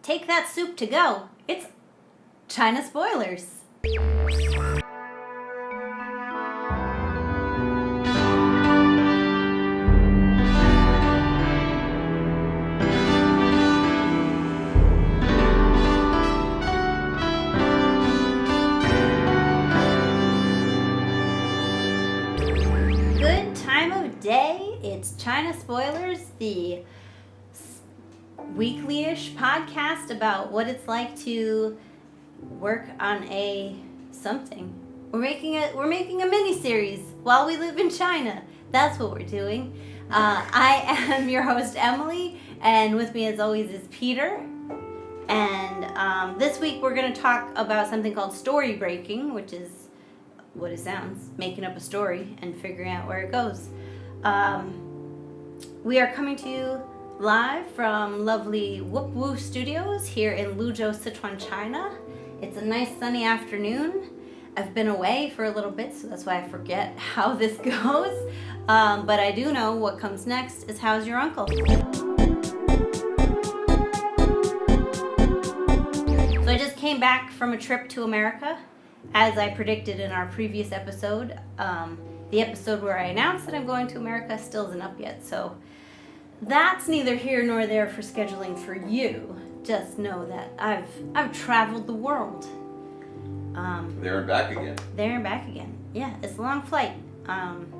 take that soup to go. It's China Spoilers. Good time of day. It's China Spoilers, the weekly-ish podcast about what it's like to work on a something. We're making a mini-series while we live in China. That's what we're doing. I am your host, Emily, and with me as always is Peter. And this week we're going to talk about something called story breaking, which is what it sounds, making up a story and figuring out where it goes. We are coming to you live from lovely whoopwu studios here in Luzhou, Sichuan, China. It's a nice sunny afternoon. I've been away for a little bit, so that's why I forget how this goes. But I do know what comes next is How's Your Uncle? So I just came back from a trip to America. As I predicted in our previous episode, the episode where I announced that I'm going to America still isn't up yet, so that's neither here nor there for scheduling for you. Just know that I've traveled the world. There and back again. There and back again. Yeah, it's a long flight, and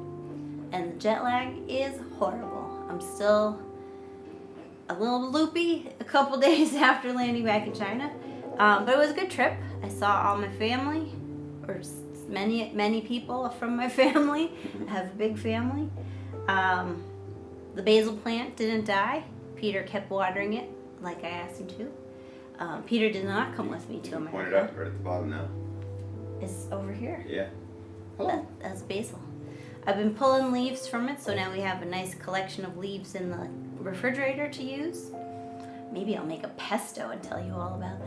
the jet lag is horrible. I'm still a little loopy a couple days after landing back in China, but it was a good trip. I saw all my family, or many people from my family. I have a big family. The basil plant didn't die. Peter kept watering it like I asked him to. Peter did not come with me to America. Pointed out right at the bottom now. It's over here. Yeah. Hello. That's basil. I've been pulling leaves from it, so now we have a nice collection of leaves in the refrigerator to use. Maybe I'll make a pesto and tell you all about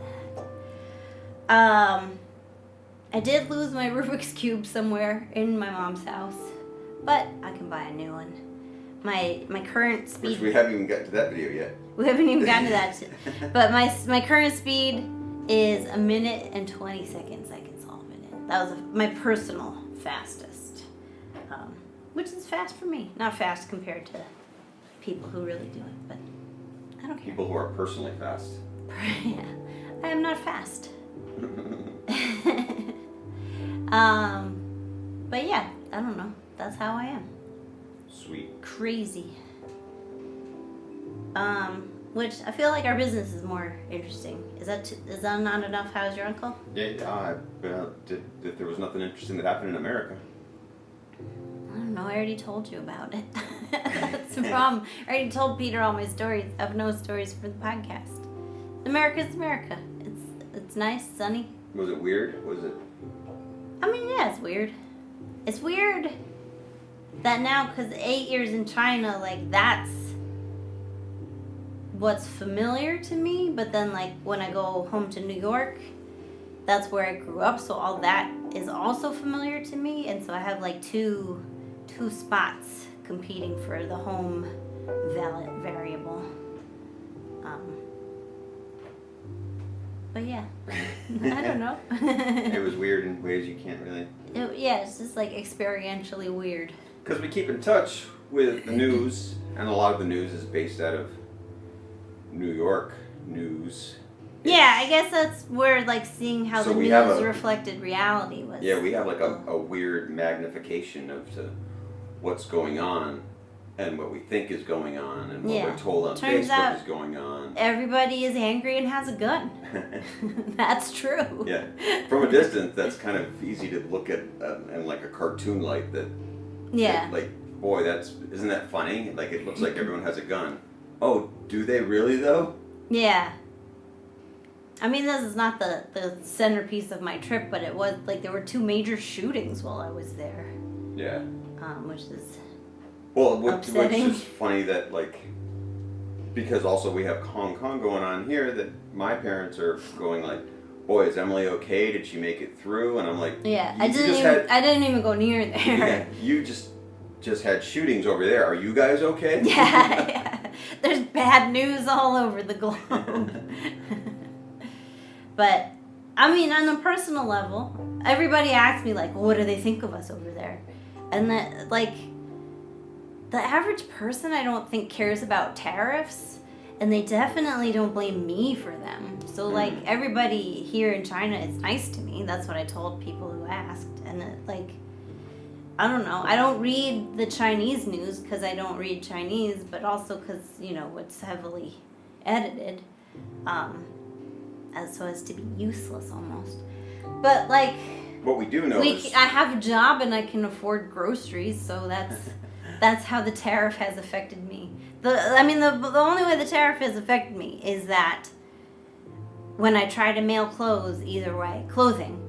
that. I did lose my Rubik's Cube somewhere in my mom's house, but I can buy a new one. My current speed... Which we haven't even gotten to that video yet. We haven't even gotten to that. But my current speed is 1 minute and 20 seconds I can solve it in. That was my personal fastest, which is fast for me. Not fast compared to people who really do it, but I don't care. People who are personally fast. Yeah, I am not fast. But yeah, I don't know. That's how I am. Sweet. Crazy. Which I feel like our business is more interesting. Is that not enough? How's your uncle? Yeah, if there was nothing interesting that happened in America. I don't know. I already told you about it. That's the problem. I already told Peter all my stories. I have no stories for the podcast. America's America. It's nice, sunny. Was it weird? Was it? I mean, yeah, it's weird. It's weird that now, because 8 years in China, like, that's what's familiar to me. But then, like, when I go home to New York, that's where I grew up. So all that is also familiar to me. And so I have, like, two spots competing for the home variable. But yeah, I don't know. It was weird in ways you can't really... Yeah, it's just like experientially weird. Because we keep in touch with the news, and a lot of the news is based out of New York news. Yeah, I guess that's where, like, seeing how So the we news have reflected reality was. Yeah, we have like a weird magnification of what's going on and what we think is going on and what we're told on Turns out Facebook is going on. Everybody is angry and has a gun. That's true. Yeah. From a distance, that's kind of easy to look at and like a cartoon light that... Yeah. That, like, boy, isn't that funny? Like, it looks like everyone has a gun. Oh, do they really, though? Yeah. I mean, this is not the centerpiece of my trip, but it was, like, there were 2 major shootings while I was there. Yeah. Which is which is funny that, like, because also we have Hong Kong going on here, that my parents are going like, boy, is Emily okay? Did she make it through? And I'm like, yeah, I didn't even go near there. Yeah, you just had shootings over there. Are you guys okay? Yeah. There's bad news all over the globe. But, I mean, on a personal level, everybody asks me, like, what do they think of us over there? And that, like, the average person, I don't think, cares about tariffs. And they definitely don't blame me for them. So, like, everybody here in China is nice to me. That's what I told people who asked. And, like, I don't know. I don't read the Chinese news because I don't read Chinese, but also because, you know, it's heavily edited. As so as to be useless almost. But, like... What we do know is... I have a job and I can afford groceries, so that's how the tariff has affected me. The only way the tariff has affected me is that when I try to mail clothing,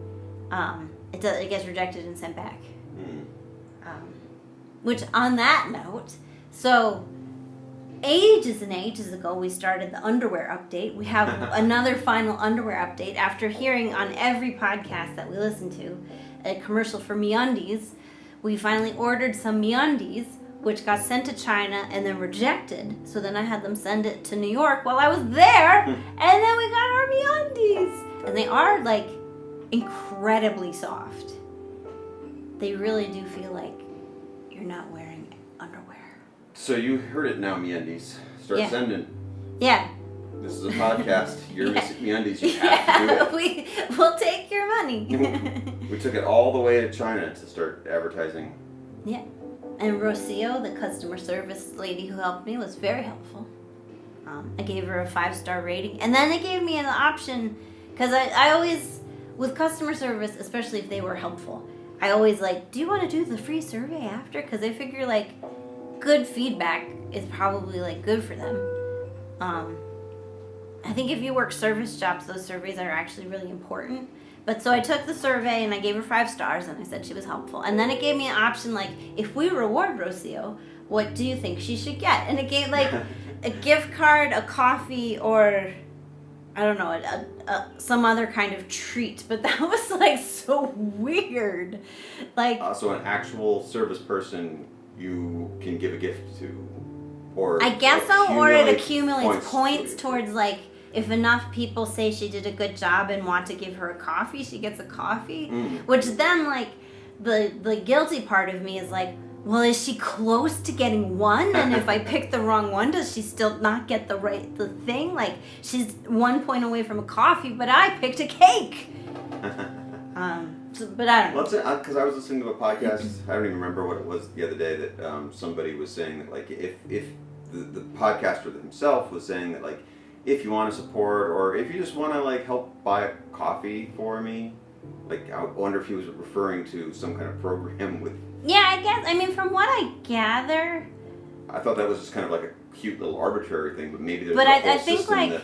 it gets rejected and sent back. Which, on that note, so ages and ages ago, we started the underwear update. We have another final underwear update after hearing on every podcast that we listen to a commercial for MeUndies. We finally ordered some MeUndies, which got sent to China and then rejected. So then I had them send it to New York while I was there, and then we got our MeUndies. And they are, like, incredibly soft. They really do feel like you're not wearing underwear. So you heard it now, MeUndies. Start sending. Yeah. This is a podcast. You're missing MeUndies. You have to do it. We'll take your money. We took it all the way to China to start advertising. Yeah. And Rocio, the customer service lady who helped me, was very helpful. I gave her a 5-star rating. And then they gave me an option, because I always, with customer service, especially if they were helpful, I always like, do you want to do the free survey after? Because I figure, like, good feedback is probably, like, good for them. I think if you work service jobs, those surveys are actually really important. But so I took the survey and I gave her 5 stars and I said she was helpful. And then it gave me an option like, if we reward Rocio, what do you think she should get? And it gave like a gift card, a coffee, or I don't know, some other kind of treat. But that was like so weird. Like, so an actual service person you can give a gift to, or I guess so, or it accumulates points towards like, if enough people say she did a good job and want to give her a coffee, she gets a coffee. Which then, like, the guilty part of me is like, well, is she close to getting one? And if I pick the wrong one, does she still not get the thing? Like, she's 1 point away from a coffee, but I picked a cake. But I don't know. Because I was listening to a podcast, I don't even remember what it was the other day, that somebody was saying that, like, if the podcaster himself was saying that, like, if you want to support, or if you just want to, like, help buy a coffee for me, like, I wonder if he was referring to some kind of program with... Yeah, I guess. I mean, from what I gather... I thought that was just kind of like a cute little arbitrary thing, but maybe there's but a whole I think, system like, that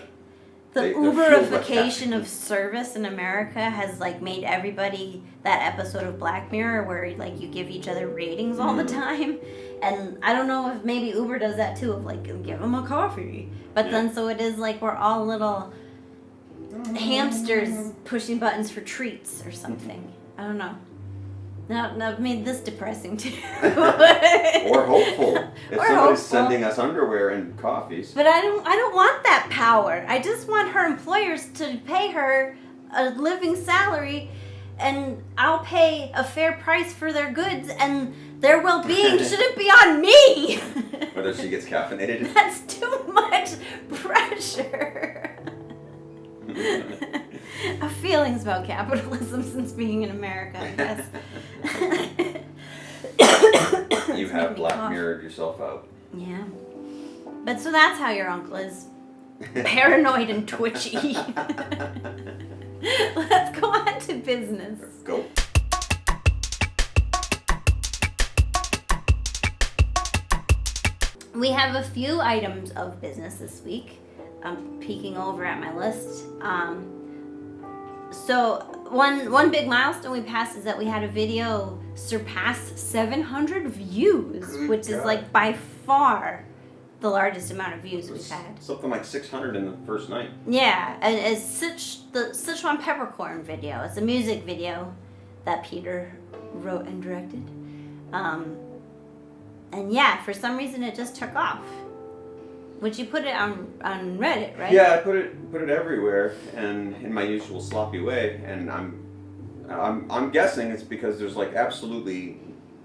the Uberification of service in America has, like, made everybody that episode of Black Mirror where, like, you give each other ratings all the time. And I don't know if maybe Uber does that too, of, like, give them a coffee. But then so it is like we're all little hamsters pushing buttons for treats or something. I don't know. That made this depressing too. Or hopeful. If or somebody's hopeful. sending us underwear and coffees. But I don't want that power. I just want her employers to pay her a living salary, and I'll pay a fair price for their goods, and their well-being shouldn't be on me. Whether she gets caffeinated. That's too much pressure. I have feelings about capitalism since being in America, I guess. You have Black Mirrored yourself out. Yeah. But so that's how your uncle is. Paranoid and twitchy. Let's go on to business. Let's go. We have a few items of business this week. I'm peeking over at my list. So one big milestone we passed is that we had a video surpass 700 views, which is like by far the largest amount of views we've had. Something like 600 in the first night. Yeah, and it's the Sichuan peppercorn video. It's a music video that Peter wrote and directed. And yeah, for some reason it just took off. Which you put it on Reddit, right? Yeah, I put it everywhere, and in my usual sloppy way. And I'm guessing it's because there's like absolutely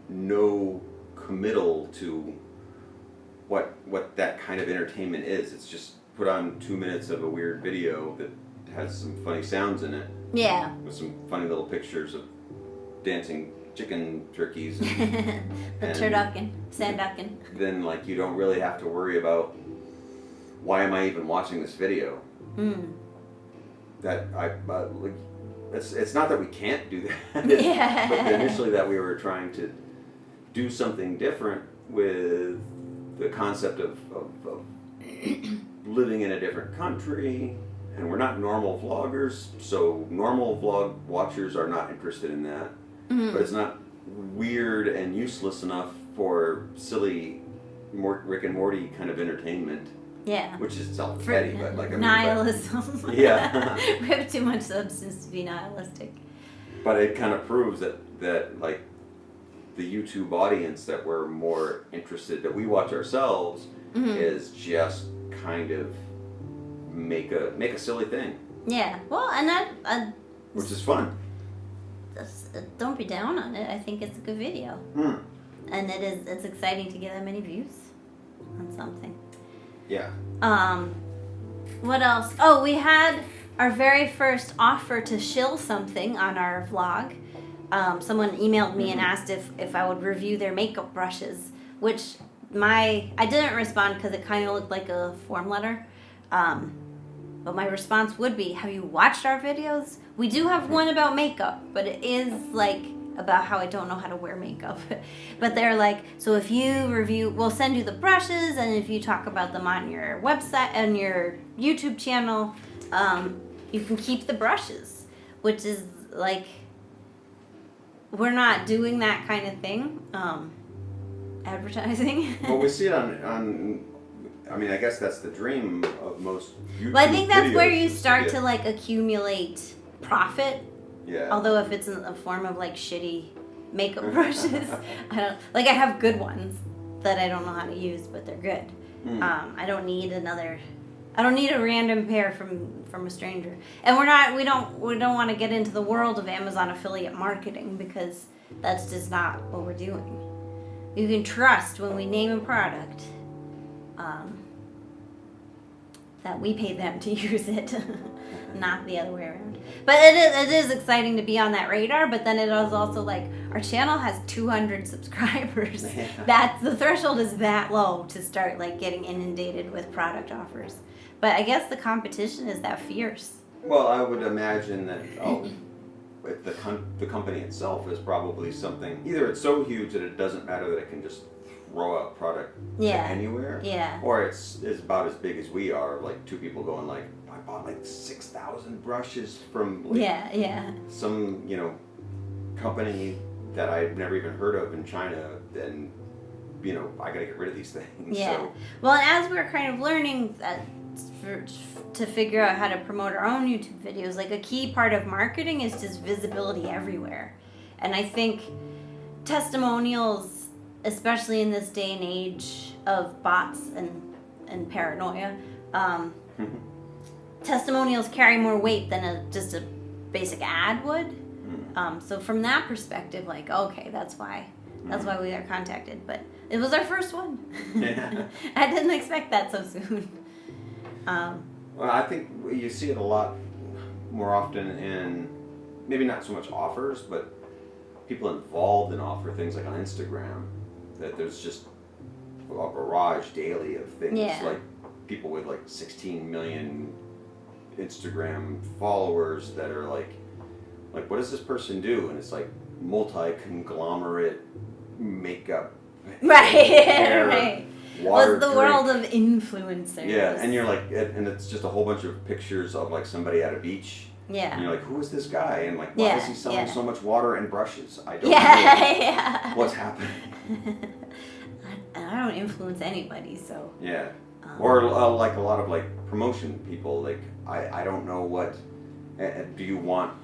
no committal to what that kind of entertainment is. It's just put on 2 minutes of a weird video that has some funny sounds in it. Yeah. With some funny little pictures of dancing chicken turkeys. The turducken, sanducken. Then like you don't really have to worry about why am I even watching this video. That it's not that we can't do that. Yeah. But initially that we were trying to do something different with the concept of living in a different country, and we're not normal vloggers, so normal vlog watchers are not interested in that. But it's not weird and useless enough for silly Rick and Morty kind of entertainment. Yeah. Which is itself petty, but like nihilism. Yeah. We have too much substance to be nihilistic. But it kind of proves that like the YouTube audience that we're more interested, that we watch ourselves, is just kind of make a silly thing. Yeah. Well, and that which is fun. Don't be down on it. I think it's a good video. And it's exciting to get that many views on something. Yeah. What else? Oh, we had our very first offer to shill something on our vlog. Someone emailed me and asked if I would review their makeup brushes, which I didn't respond because it kind of looked like a form letter. But my response would be, have you watched our videos? We do have one about makeup, but it is like about how I don't know how to wear makeup. But they're like, so if you review, we'll send you the brushes, and if you talk about them on your website and your YouTube channel, you can keep the brushes, which is like, we're not doing that kind of thing, advertising. Well, we see it on I mean, I guess that's the dream of most YouTube Well, I think that's where you videos, start to like accumulate profit. Yeah. Although if it's in the form of like shitty makeup brushes, I have good ones that I don't know how to use, but they're good. I don't need a random pair from a stranger. And we don't want to get into the world of Amazon affiliate marketing, because that's just not what we're doing. You can trust when we name a product that we pay them to use it, not the other way around. But it is exciting to be on that radar, but then it is also like, our channel has 200 subscribers. Yeah. That's the threshold is that low to start like getting inundated with product offers. But I guess the competition is that fierce. Well, I would imagine that the company itself is probably something, either it's so huge that it doesn't matter that it can just throw out product to anywhere, or it's about as big as we are, like two people going like, I bought like 6,000 brushes from like some company that I've never even heard of in China, and I gotta get rid of these things. Yeah. So. Well, and as we're kind of learning to figure out how to promote our own YouTube videos, like a key part of marketing is just visibility everywhere. And I think testimonials, especially in this day and age of bots and paranoia, testimonials carry more weight than just a basic ad would. So from that perspective, like, okay, that's why we got contacted. But it was our first one. Yeah. I didn't expect that so soon. Well, I think you see it a lot more often in, maybe not so much offers, but people involved in offer things like on Instagram, that there's just a barrage daily of things, like people with like 16 million Instagram followers that are like what does this person do? And it's like multi-conglomerate makeup, hair, right. water What's the world of influencers? Yeah, and you're like, and it's just a whole bunch of pictures of like somebody at a beach. Yeah. And you're like, who is this guy? And like, why is he selling so much water and brushes? I don't know. Yeah. What's happening? And I don't influence anybody, so. Yeah. Or like a lot of like promotion people, like I don't know what. Do you want?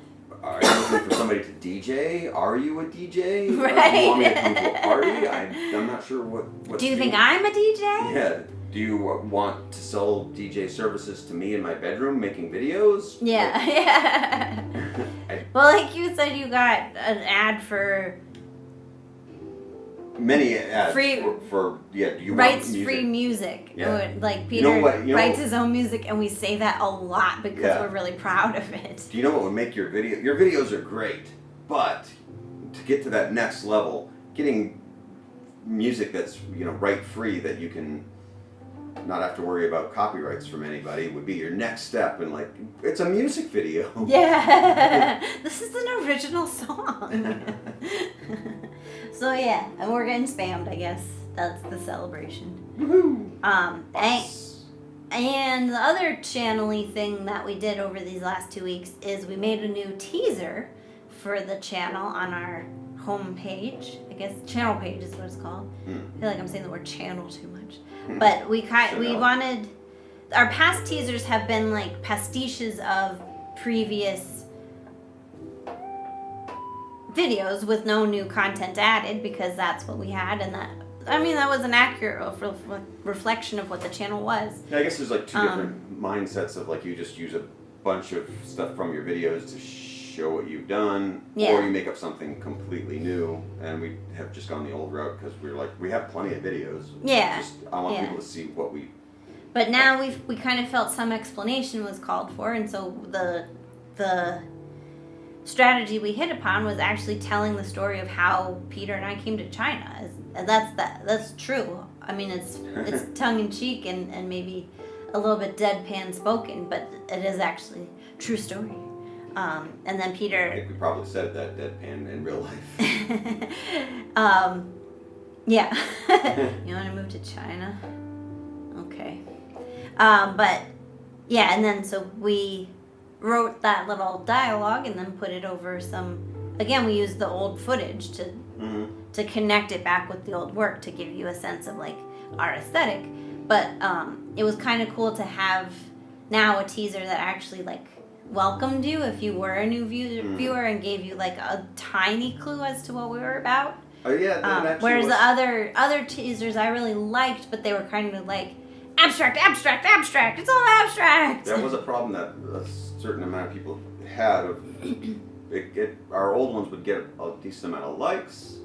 Are you looking for somebody to DJ? Are you a DJ? Right. Do you want me to come to a party? I'm not sure what. Do you think I'm a DJ? Yeah. Do you want to sell DJ services to me in my bedroom making videos? Yeah, yeah. Well, like you said, you got an ad for many ads free for do you rights want music? Free music. Yeah. Like Peter writes his own music, and we say that a lot because Yeah. we're really proud of it. Do you know what would make your video? Your videos are great, but to get to that next level, getting music that's right free that you can not have to worry about copyrights from anybody would be your next step. And like, it's a music video. Yeah, this is an original song. So yeah, and we're getting spammed. I guess that's the celebration. Woohoo! And the other channel-y thing that we did over these last 2 weeks is we made a new teaser for the channel on our home page. I guess channel page is what it's called. I feel like I'm saying the word channel too much. But we wanted, our past teasers have been like pastiches of previous videos with no new content added because that's what we had, and that was an accurate reflection of what the channel was. Yeah, I guess there's like two different mindsets of like you just use a bunch of stuff from your videos to show what you've done, or you make up something completely new, and we have just gone the old route because we're like, we have plenty of videos. Yeah. I want people to see what we... But now we kind of felt some explanation was called for, and so the strategy we hit upon was actually telling the story of how Peter and I came to China. And that's true. I mean, it's tongue in cheek and maybe a little bit deadpan spoken, but it is actually a true story. And then Peter... I think we probably said that deadpan in real life. Yeah. You want to move to China? Okay. But yeah, and then so we wrote that little dialogue and then put it over again, we used the old footage to connect it back with the old work to give you a sense of like our aesthetic. But it was kind of cool to have now a teaser that actually like welcomed you if you were a new viewer and gave you like a tiny clue as to what we were about. Oh yeah. Whereas the other teasers I really liked, but they were kind of like abstract. It's all abstract. That was a problem that a certain amount of people had. Our old ones would get a decent amount of likes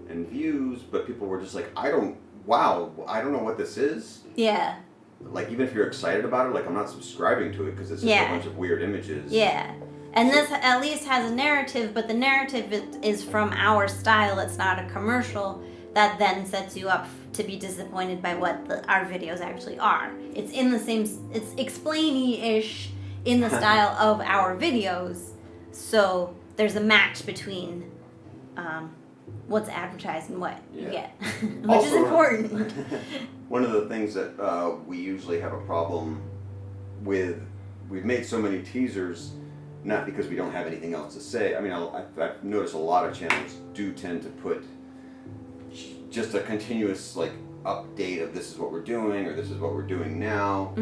and views, but people were just like, I don't know what this is. Yeah. Like, even if you're excited about it, like, I'm not subscribing to it because it's just a bunch of weird images. Yeah. And this at least has a narrative, but the narrative is from our style. It's not a commercial that then sets you up to be disappointed by what our videos actually are. It's in the same, it's explainy-ish in the style of our videos. So there's a match between what's advertised and what you get, which also, is important. One of the things that we usually have a problem with, we've made so many teasers, not because we don't have anything else to say. I mean, I've noticed a lot of channels do tend to put just a continuous like update of this is what we're doing or this is what we're doing now,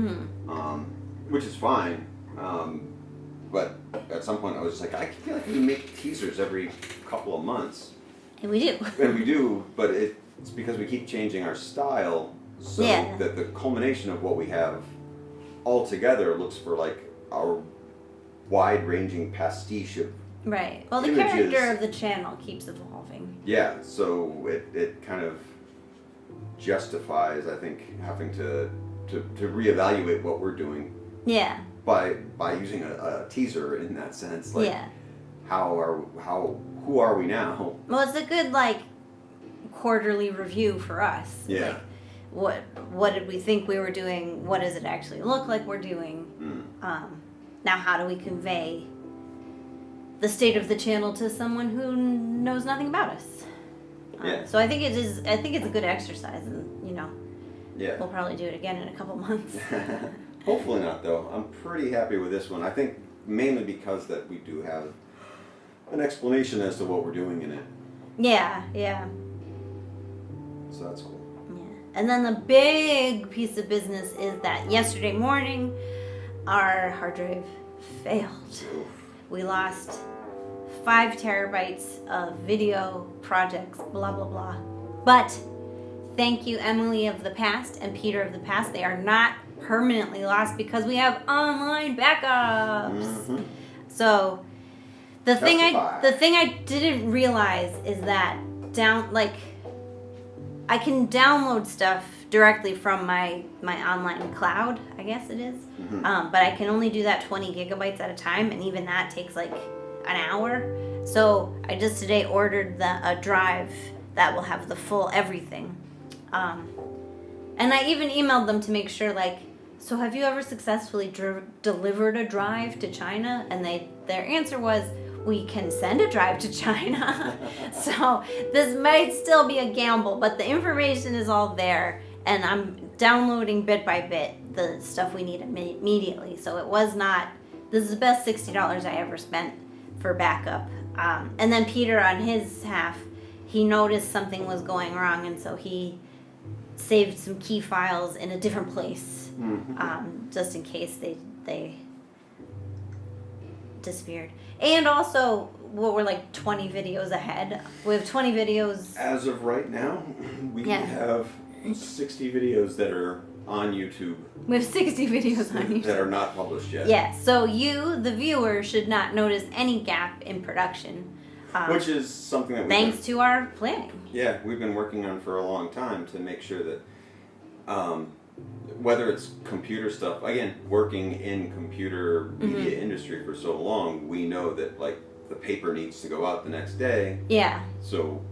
which is fine. But at some point I was just like, I feel like we make teasers every couple of months. And we do. And we do, but it's because we keep changing our style so that the culmination of what we have all together looks for like our wide-ranging pastiche of right. Well, the images. character of the channel keeps evolving. Yeah, so it kind of justifies, I think, having to reevaluate what we're doing. Yeah. By using a teaser in that sense, like who are we now? Well, it's a good like quarterly review for us. Yeah. Like, what did we think we were doing? What does it actually look like we're doing? Now, how do we convey the state of the channel to someone who knows nothing about us? So I think it's a good exercise, and we'll probably do it again in a couple months. Hopefully not, though. I'm pretty happy with this one. I think mainly because that we do have an explanation as to what we're doing in it. Yeah. So that's cool. Yeah. And then the big piece of business is that yesterday morning, our hard drive failed. Oof. We lost 5 terabytes of video projects, blah, blah, blah. But thank you, Emily of the past and Peter of the past. They are not permanently lost because we have online backups. Mm-hmm. So the thing I didn't realize is that I can download stuff directly from my online cloud, I guess it is. Mm-hmm. But I can only do that 20 gigabytes at a time, and even that takes like an hour. So I just today ordered a drive that will have the full everything. And I even emailed them to make sure, like, so have you ever successfully delivered a drive to China? And their answer was, we can send a drive to China. So this might still be a gamble, but the information is all there. And I'm downloading bit by bit the stuff we need immediately. So it was not, this is the best $60 I ever spent for backup. And then Peter on his half, he noticed something was going wrong, and so he saved some key files in a different place, just in case they disappeared. And also, we're like 20 videos ahead. We have 20 videos. As of right now, we have 60 videos that are on YouTube. We have 60 videos on YouTube. That are not published yet. Yeah, so you, the viewer, should not notice any gap in production. Which is something that thanks to our planning. Yeah, we've been working on for a long time to make sure that whether it's computer stuff, again, working in computer media industry for so long, we know that like the paper needs to go out the next day. Yeah. So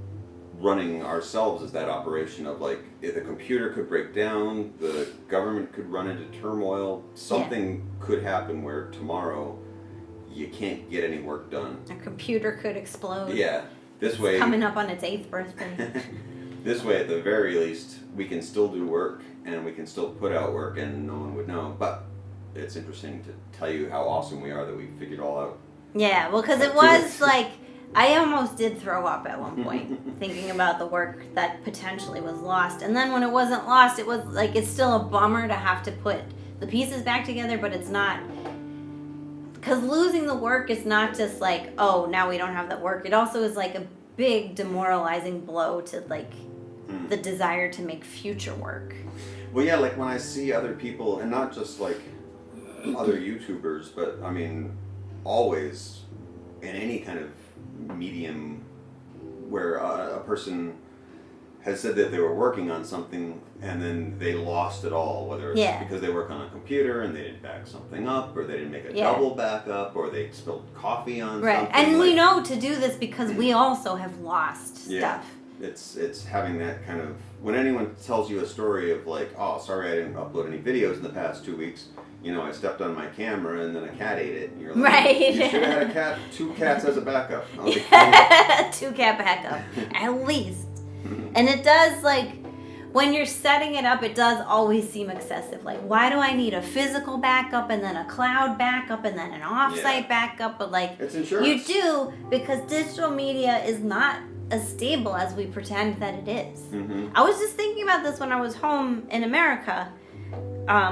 running ourselves is that operation of like, if the computer could break down, the government could run into turmoil, something could happen where tomorrow you can't get any work done. A computer could explode. Yeah. This way, coming up on its 8th birthday. This way, at the very least, we can still do work and we can still put out work and no one would know. But it's interesting to tell you how awesome we are that we figured it all out. Yeah, well, because it was like, I almost did throw up at one point thinking about the work that potentially was lost. And then when it wasn't lost, it was like, it's still a bummer to have to put the pieces back together, but it's not. Because losing the work is not just like, oh, now we don't have that work. It also is like a big demoralizing blow to like the desire to make future work. Well, yeah, like when I see other people, and not just like other YouTubers, but I mean, always in any kind of medium where a person has said that they were working on something and then they lost it all, whether it's because they work on a computer and they didn't back something up, or they didn't make a double backup, or they spilled coffee on something. And we know to do this because we also have lost stuff. It's having that kind of, when anyone tells you a story of like, oh, sorry I didn't upload any videos in the past 2 weeks, you know, I stepped on my camera and then a cat ate it. And you're like, you should have had 2 cats as a backup. 2-cat backup, at least. And it does, like, when you're setting it up, it does always seem excessive. Like, why do I need a physical backup and then a cloud backup and then an offsite backup? But, like, it's insurance. You do, because digital media is not as stable as we pretend that it is. I was just thinking about this when I was home in America,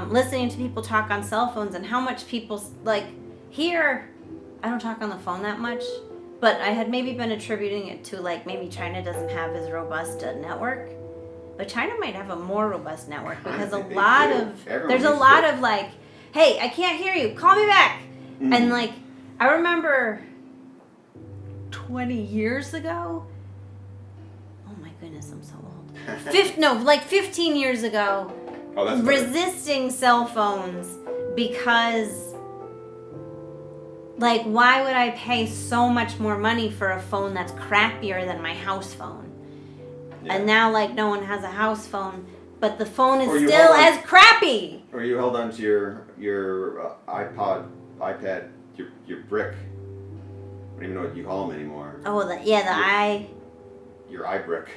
listening to people talk on cell phones and how much people, like, here, I don't talk on the phone that much. But I had maybe been attributing it to, like, maybe China doesn't have as robust a network. But China might have a more robust network because there's a lot of, like, hey, I can't hear you. Call me back. And, like, I remember 20 years ago. Oh, my goodness, I'm so old. 15 years ago. Oh, that's resisting cell phones because... Like, why would I pay so much more money for a phone that's crappier than my house phone? And now, like, no one has a house phone, but the phone is still as crappy. Or you held on to your iPad, your brick. I don't even know what you call them anymore. Oh, your iBrick.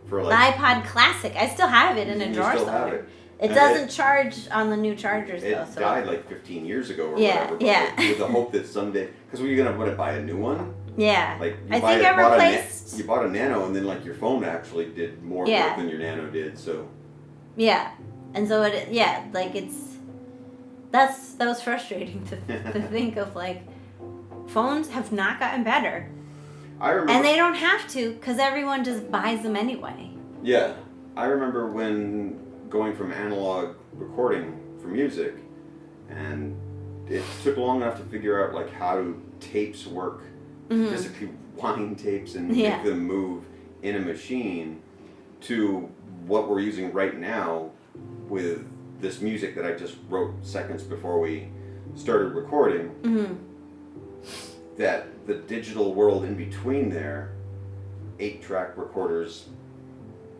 For the like, iPod Classic. I still have it in a drawer somewhere. It doesn't charge on the new chargers, though. It died like 15 years ago or whatever. Like, with the hope that someday... Because were you going to buy a new one? Yeah. Like, I think I replaced... You bought a Nano, and then, like, your phone actually did more work than your Nano did, so... Yeah. And so, that was frustrating to think of, like, phones have not gotten better. I remember... And they don't have to, because everyone just buys them anyway. Yeah. I remember when going from analog recording for music, and it took long enough to figure out like how do tapes work, physically wind tapes and make them move in a machine, to what we're using right now with this music that I just wrote seconds before we started recording. That the digital world in between there, 8-track recorders,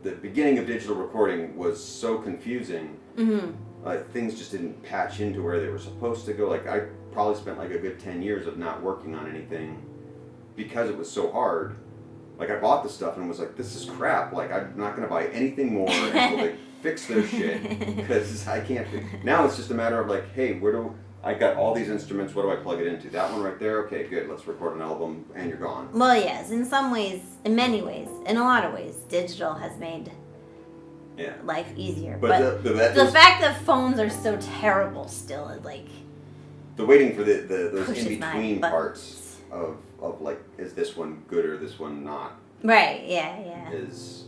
the beginning of digital recording was so confusing. Things just didn't patch into where they were supposed to go. Like, I probably spent like a good 10 years of not working on anything because it was so hard. Like, I bought the stuff and was like, this is crap. Like, I'm not going to buy anything more until they fix their shit, because I can't. Now it's just a matter of like, hey, I got all these instruments, what do I plug it into? That one right there? Okay, good, let's record an album, and you're gone. Well, yes, in some ways, in many ways, in a lot of ways, digital has made life easier. But the fact that phones are so terrible still is like... The waiting for those in-between parts of like, is this one good or this one not? Right, yeah. Is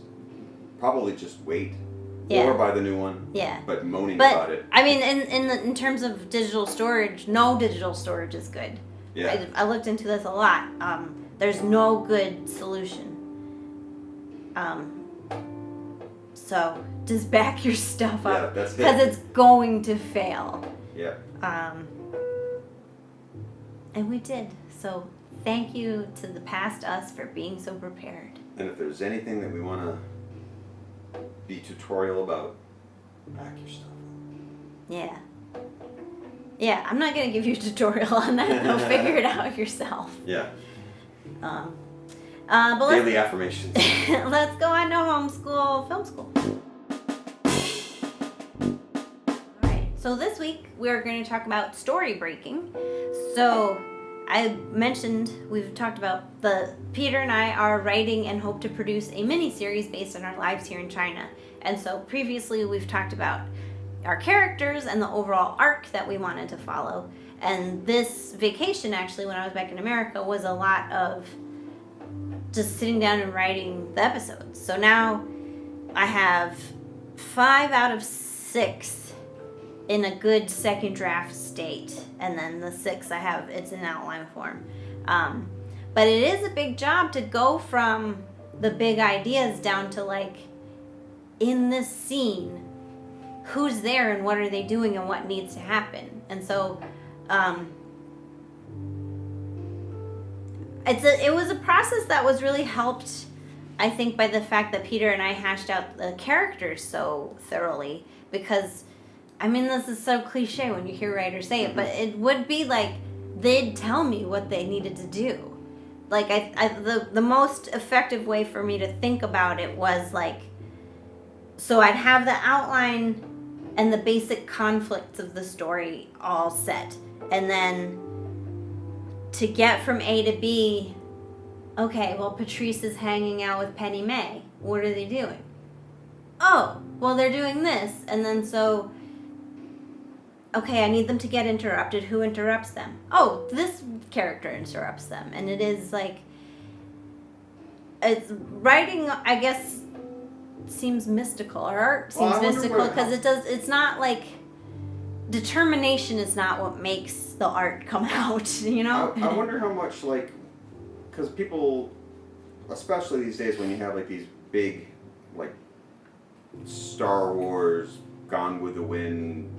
probably just wait. Or buy the new one. Yeah. But moaning about it. I mean, in terms of digital storage, no digital storage is good. Yeah. I looked into this a lot. There's no good solution. So just back your stuff up. Yeah, that's it. Because it's going to fail. Yeah. And we did. So thank you to the past us for being so prepared. And if there's anything that we want to be tutorial about, back your stuff. Yeah, I'm not going to give you a tutorial on that. You'll figure it out yourself. Yeah. But Daily affirmations. Let's go on to homeschool film school. Alright, so this week we're going to talk about story breaking. So I mentioned, we've talked about Peter and I are writing and hope to produce a mini-series based on our lives here in China. And so previously we've talked about our characters and the overall arc that we wanted to follow. And this vacation, actually, when I was back in America, was a lot of just sitting down and writing the episodes. So now I have 5 out of 6 in a good second draft state, and then the 6 I have, it's in outline form. But it is a big job to go from the big ideas down to like, in this scene, who's there and what are they doing and what needs to happen. And so it was a process that was really helped, I think, by the fact that Peter and I hashed out the characters so thoroughly. Because, I mean, this is so cliche when you hear writers say it, but it would be like they'd tell me what they needed to do. Like, the most effective way for me to think about it was like, so I'd have the outline and the basic conflicts of the story all set. And then to get from A to B, okay, well, Patrice is hanging out with Penny May. What are they doing? Oh, well, they're doing this. And then so, okay, I need them to get interrupted. Who interrupts them? Oh, this character interrupts them. And it is like, it's writing, I guess, seems mystical, or art seems mystical, because it's not like, determination is not what makes the art come out, you know? I wonder how much, like, because people, especially these days when you have like these big, like, Star Wars, Gone with the Wind,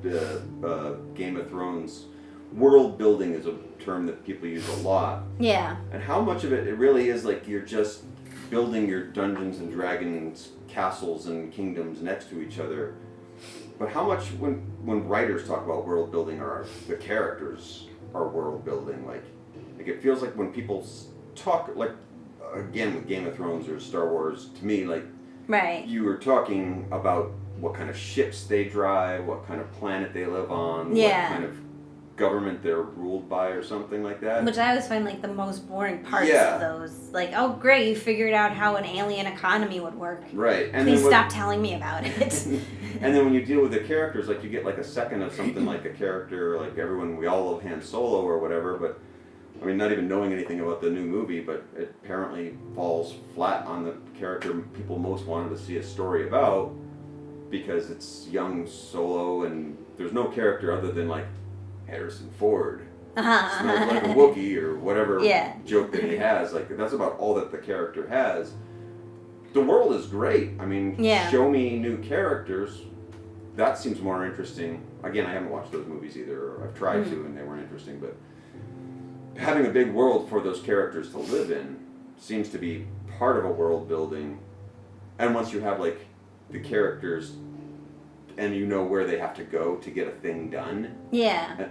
Game of Thrones, world building is a term that people use a lot. Yeah. And how much of it really is like you're just building your Dungeons and Dragons castles and kingdoms next to each other. But how much, when writers talk about world building, are the characters are world building? Like it feels like when people talk, like, again with Game of Thrones or Star Wars, to me, like, right, you were talking about what kind of ships they drive, what kind of planet they live on, yeah, what kind of government they're ruled by, or something like that. Which I always find like the most boring parts of those. Like, oh great, you figured out how an alien economy would work. Right. And please stop telling me about it. And then when you deal with the characters, like, you get like a second of something like a character, like we all love Han Solo or whatever, but I mean, not even knowing anything about the new movie, but it apparently falls flat on the character people most wanted to see a story about, because it's young Solo and there's no character other than like Harrison Ford. Smells like a Wookiee or whatever joke that he has. Like, that's about all that the character has. The world is great. I mean, show me new characters. That seems more interesting. Again, I haven't watched those movies either, or I've tried to and they weren't interesting, but having a big world for those characters to live in seems to be part of a world building. And once you have like the characters and you know where they have to go to get a thing done. Yeah.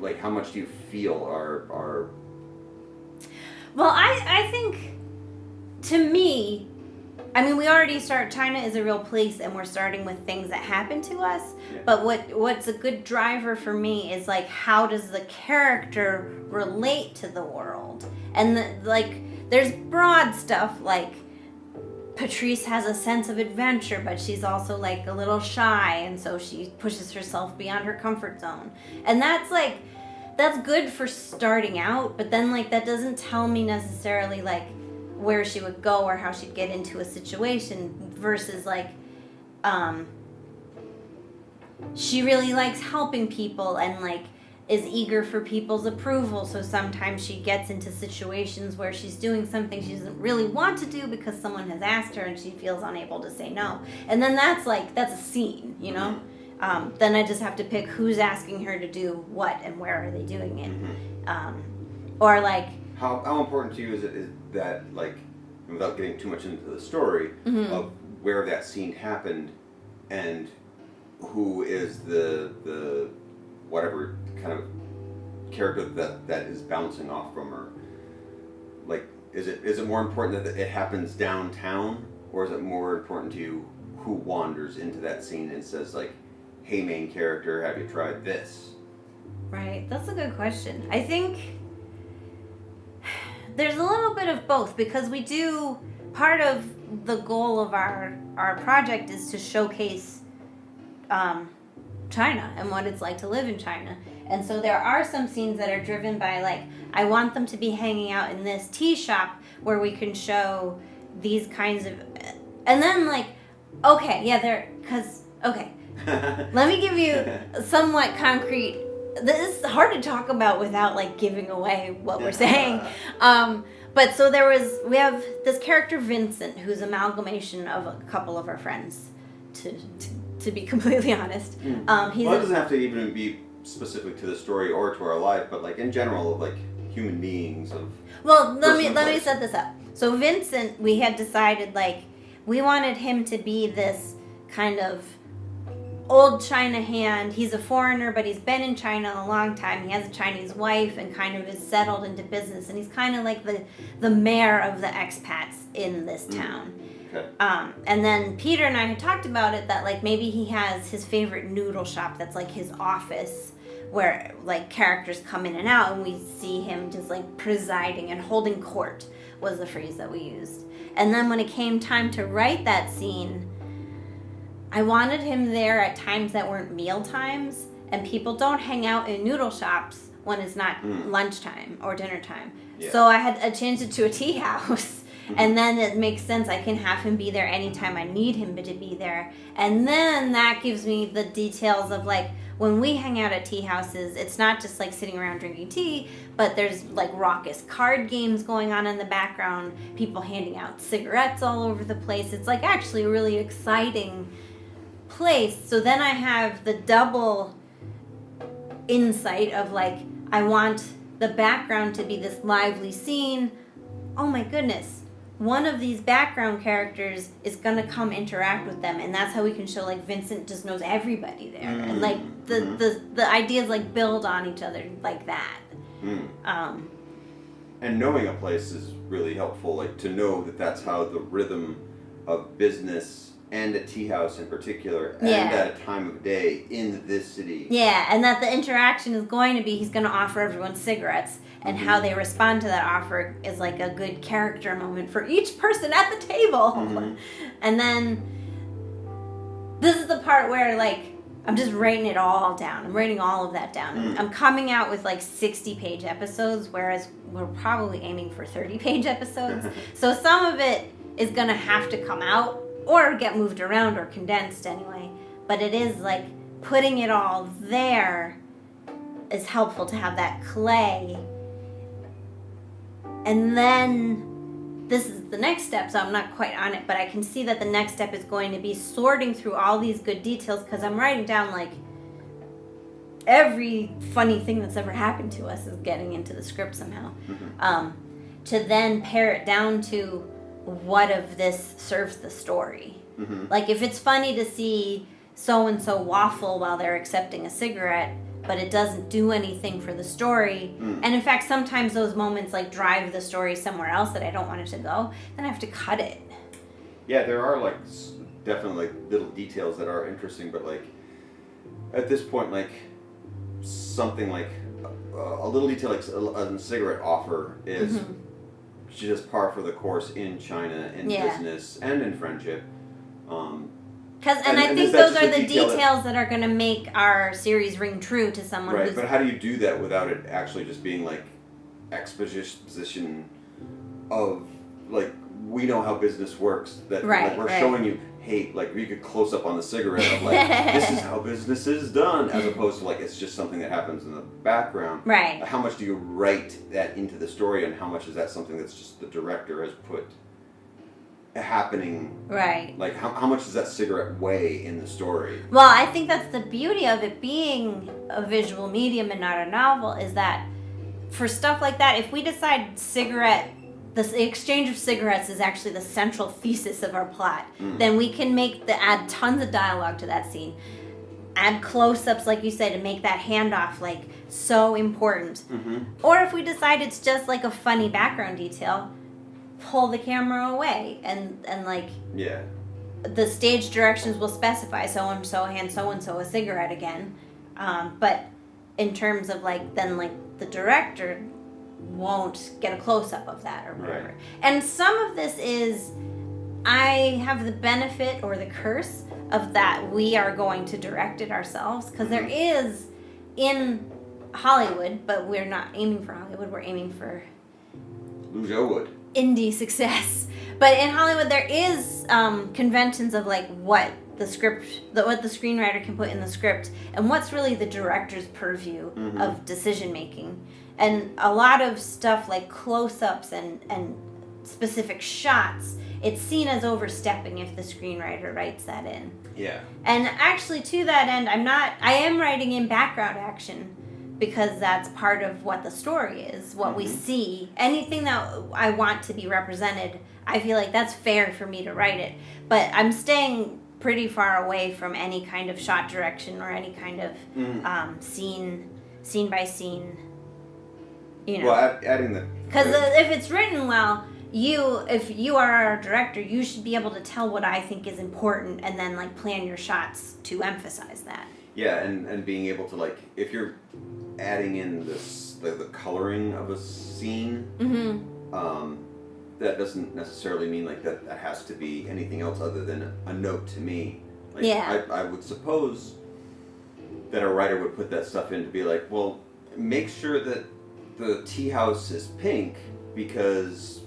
Like, how much do you feel are Well, I think, to me, I mean, we already start, China is a real place, and we're starting with things that happen to us, but what's a good driver for me is, like, how does the character relate to the world? And, there's broad stuff, like, Patrice has a sense of adventure, but she's also, like, a little shy, and so she pushes herself beyond her comfort zone. And that's, like, that's good for starting out, but then, like, that doesn't tell me necessarily, like, where she would go or how she'd get into a situation versus, like, she really likes helping people and, like, is eager for people's approval, so sometimes she gets into situations where she's doing something she doesn't really want to do because someone has asked her and she feels unable to say no. And then that's a scene, you know? Then I just have to pick who's asking her to do what and where are they doing it. Or, like... How important to you is that, like, without getting too much into the story, of where that scene happened and who is the whatever kind of character that is bouncing off from her? Like, is it more important that it happens downtown, or is it more important to you who wanders into that scene and says, like, hey, main character, have you tried this? Right, that's a good question. I think there's a little bit of both, because we do, part of the goal of our project is to showcase China and what it's like to live in China. And so there are some scenes that are driven by, like, I want them to be hanging out in this tea shop where we can show these kinds of, and then, like, let me give you somewhat concrete. This is hard to talk about without, like, giving away what we're saying. But so we have this character Vincent, who's an amalgamation of a couple of our friends, to be completely honest. It doesn't have to even be specific to the story or to our life, but, like, in general, of, like, human beings of. Well, let me set this up. So Vincent, we had decided, like, we wanted him to be this kind of old China hand. He's a foreigner, but he's been in China a long time. He has a Chinese wife and kind of is settled into business, and he's kind of like the mayor of the expats in this town. Okay. And then Peter and I had talked about it, that, like, maybe he has his favorite noodle shop that's, like, his office, where, like, characters come in and out, and we see him just, like, presiding and holding court was the phrase that we used. And then when it came time to write that scene, I wanted him there at times that weren't meal times, and people don't hang out in noodle shops when it's not lunchtime or dinner time. Yeah. So I changed it to a tea house. And then it makes sense. I can have him be there anytime I need him to be there. And then that gives me the details of, like, when we hang out at tea houses, it's not just, like, sitting around drinking tea, but there's, like, raucous card games going on in the background, people handing out cigarettes all over the place. It's, like, actually a really exciting place. So then I have the double insight of, like, I want the background to be this lively scene. Oh my goodness. One of these background characters is going to come interact with them, and that's how we can show, like, Vincent just knows everybody there. And, like, the ideas, like, build on each other like that. And knowing a place is really helpful, like, to know that that's how the rhythm of business and a tea house in particular, and at a time of day in this city. Yeah, and that the interaction is going to be, he's going to offer everyone cigarettes, and how they respond to that offer is, like, a good character moment for each person at the table. And then this is the part where, like, I'm just writing it all down. I'm writing all of that down. I'm coming out with like 60-page episodes, whereas we're probably aiming for 30-page episodes. So some of it is going to have to come out or get moved around or condensed anyway. But it is like putting it all there is helpful to have that clay. And then this is the next step, so I'm not quite on it, but I can see that the next step is going to be sorting through all these good details, because I'm writing down like every funny thing that's ever happened to us is getting into the script somehow. To then pare it down to what of this serves the story. Like if it's funny to see so-and-so waffle while they're accepting a cigarette, but it doesn't do anything for the story. And in fact, sometimes those moments like drive the story somewhere else that I don't want it to go, then I have to cut it. Yeah, there are like definitely like little details that are interesting, but like at this point, like something like a little detail like a cigarette offer is just par for the course in China, in business, and in friendship. And I think those are the details that are going to make our series ring true to someone. Right, but how do you do that without it actually just being like exposition of like, we know how business works, that like, we're showing you, hey, like you could close up on the cigarette of like, this is how business is done, as opposed to like, it's just something that happens in the background. Right. How much do you write that into the story, and how much is that something that's just the director has put happening? Right. Like how much does that cigarette weigh in the story? Well, I think that's the beauty of it being a visual medium and not a novel, is that for stuff like that, if we decide the exchange of cigarettes is actually the central thesis of our plot, then we can add tons of dialogue to that scene, add close-ups, like you said, to make that handoff like so important. Or if we decide it's just like a funny background detail, pull the camera away and like the stage directions will specify so and so hand so and so a cigarette again, but in terms of like then like the director won't get a close-up of that or whatever. And some of this is, I have the benefit or the curse of that we are going to direct it ourselves, because there is in Hollywood, but we're not aiming for Hollywood, we're aiming for Wood. Indie success. But in Hollywood there is conventions of like what the screenwriter can put in the script and what's really the director's purview of decision making. And a lot of stuff like close-ups and specific shots, it's seen as overstepping if the screenwriter writes that in. Yeah. And actually to that end, I am writing in background action, because that's part of what the story is, what we see. Anything that I want to be represented, I feel like that's fair for me to write it. But I'm staying pretty far away from any kind of shot direction or any kind of scene by scene, you know. Well, adding the... Because if it's written well, if you are our director, you should be able to tell what I think is important and then like plan your shots to emphasize that. Yeah, and being able to like, if you're adding in the coloring of a scene, that doesn't necessarily mean like that has to be anything else other than a note to me. Like, I would suppose that a writer would put that stuff in to be like, well, make sure that the tea house is pink because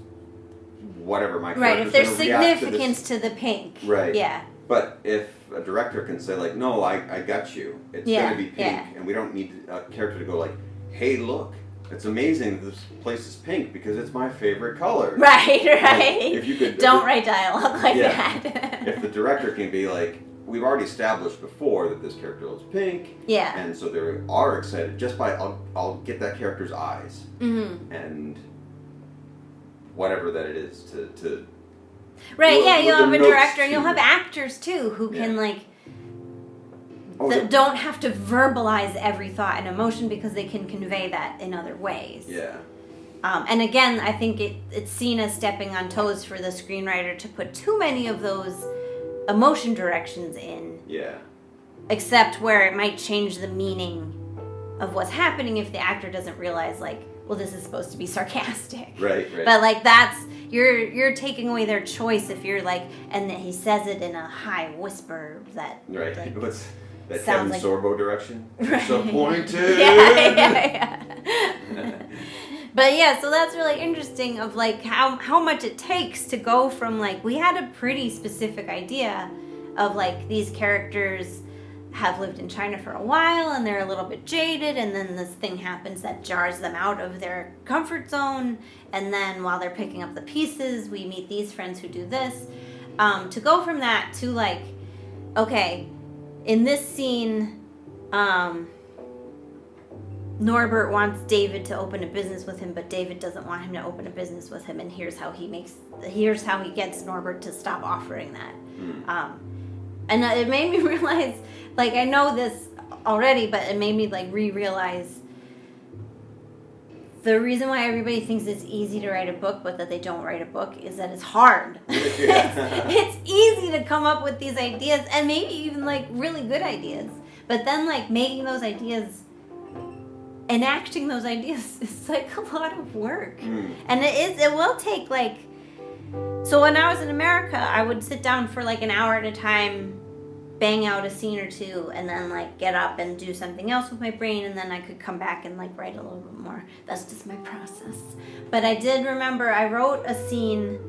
whatever my character's if there's significance to the pink. Right. Yeah. But if a director can say like, no, I got you. It's going to be pink, and we don't need a character to go like, hey, look, it's amazing this place is pink because it's my favorite color. Right. Like, if you could, don't write dialogue like that. If the director can be like, we've already established before that this character loves pink. Yeah. And so they are excited just by, I'll get that character's eyes. And whatever that it is to Right, you'll have a director and you'll have actors too who can like don't have to verbalize every thought and emotion because they can convey that in other ways. Yeah. And again, I think it's seen as stepping on toes for the screenwriter to put too many of those emotion directions in. Yeah. Except where it might change the meaning of what's happening if the actor doesn't realize like, well, this is supposed to be sarcastic. Right. But like that's you're taking away their choice if you're like, and then he says it in a high whisper that. Right. Like, That sounds Kevin Sorbo direction. Right. Disappointed. Yeah. But yeah, so that's really interesting of like how much it takes to go from like, we had a pretty specific idea of like these characters have lived in China for a while and they're a little bit jaded, and then this thing happens that jars them out of their comfort zone, and then while they're picking up the pieces, we meet these friends who do this. To go from that to like, okay, in this scene, Norbert wants David to open a business with him, but David doesn't want him to open a business with him, and here's how he gets Norbert to stop offering that. And it made me realize, like, I know this already, but it made me like realize the reason why everybody thinks it's easy to write a book, but that they don't write a book, is that it's hard. It's easy to come up with these ideas, and maybe even like really good ideas, but then like making those ideas, enacting those ideas is like a lot of work. And it will take like, so when I was in America, I would sit down for like an hour at a time, bang out a scene or two, and then like get up and do something else with my brain, and then I could come back and like write a little bit more. That's just my process. But I did remember I wrote a scene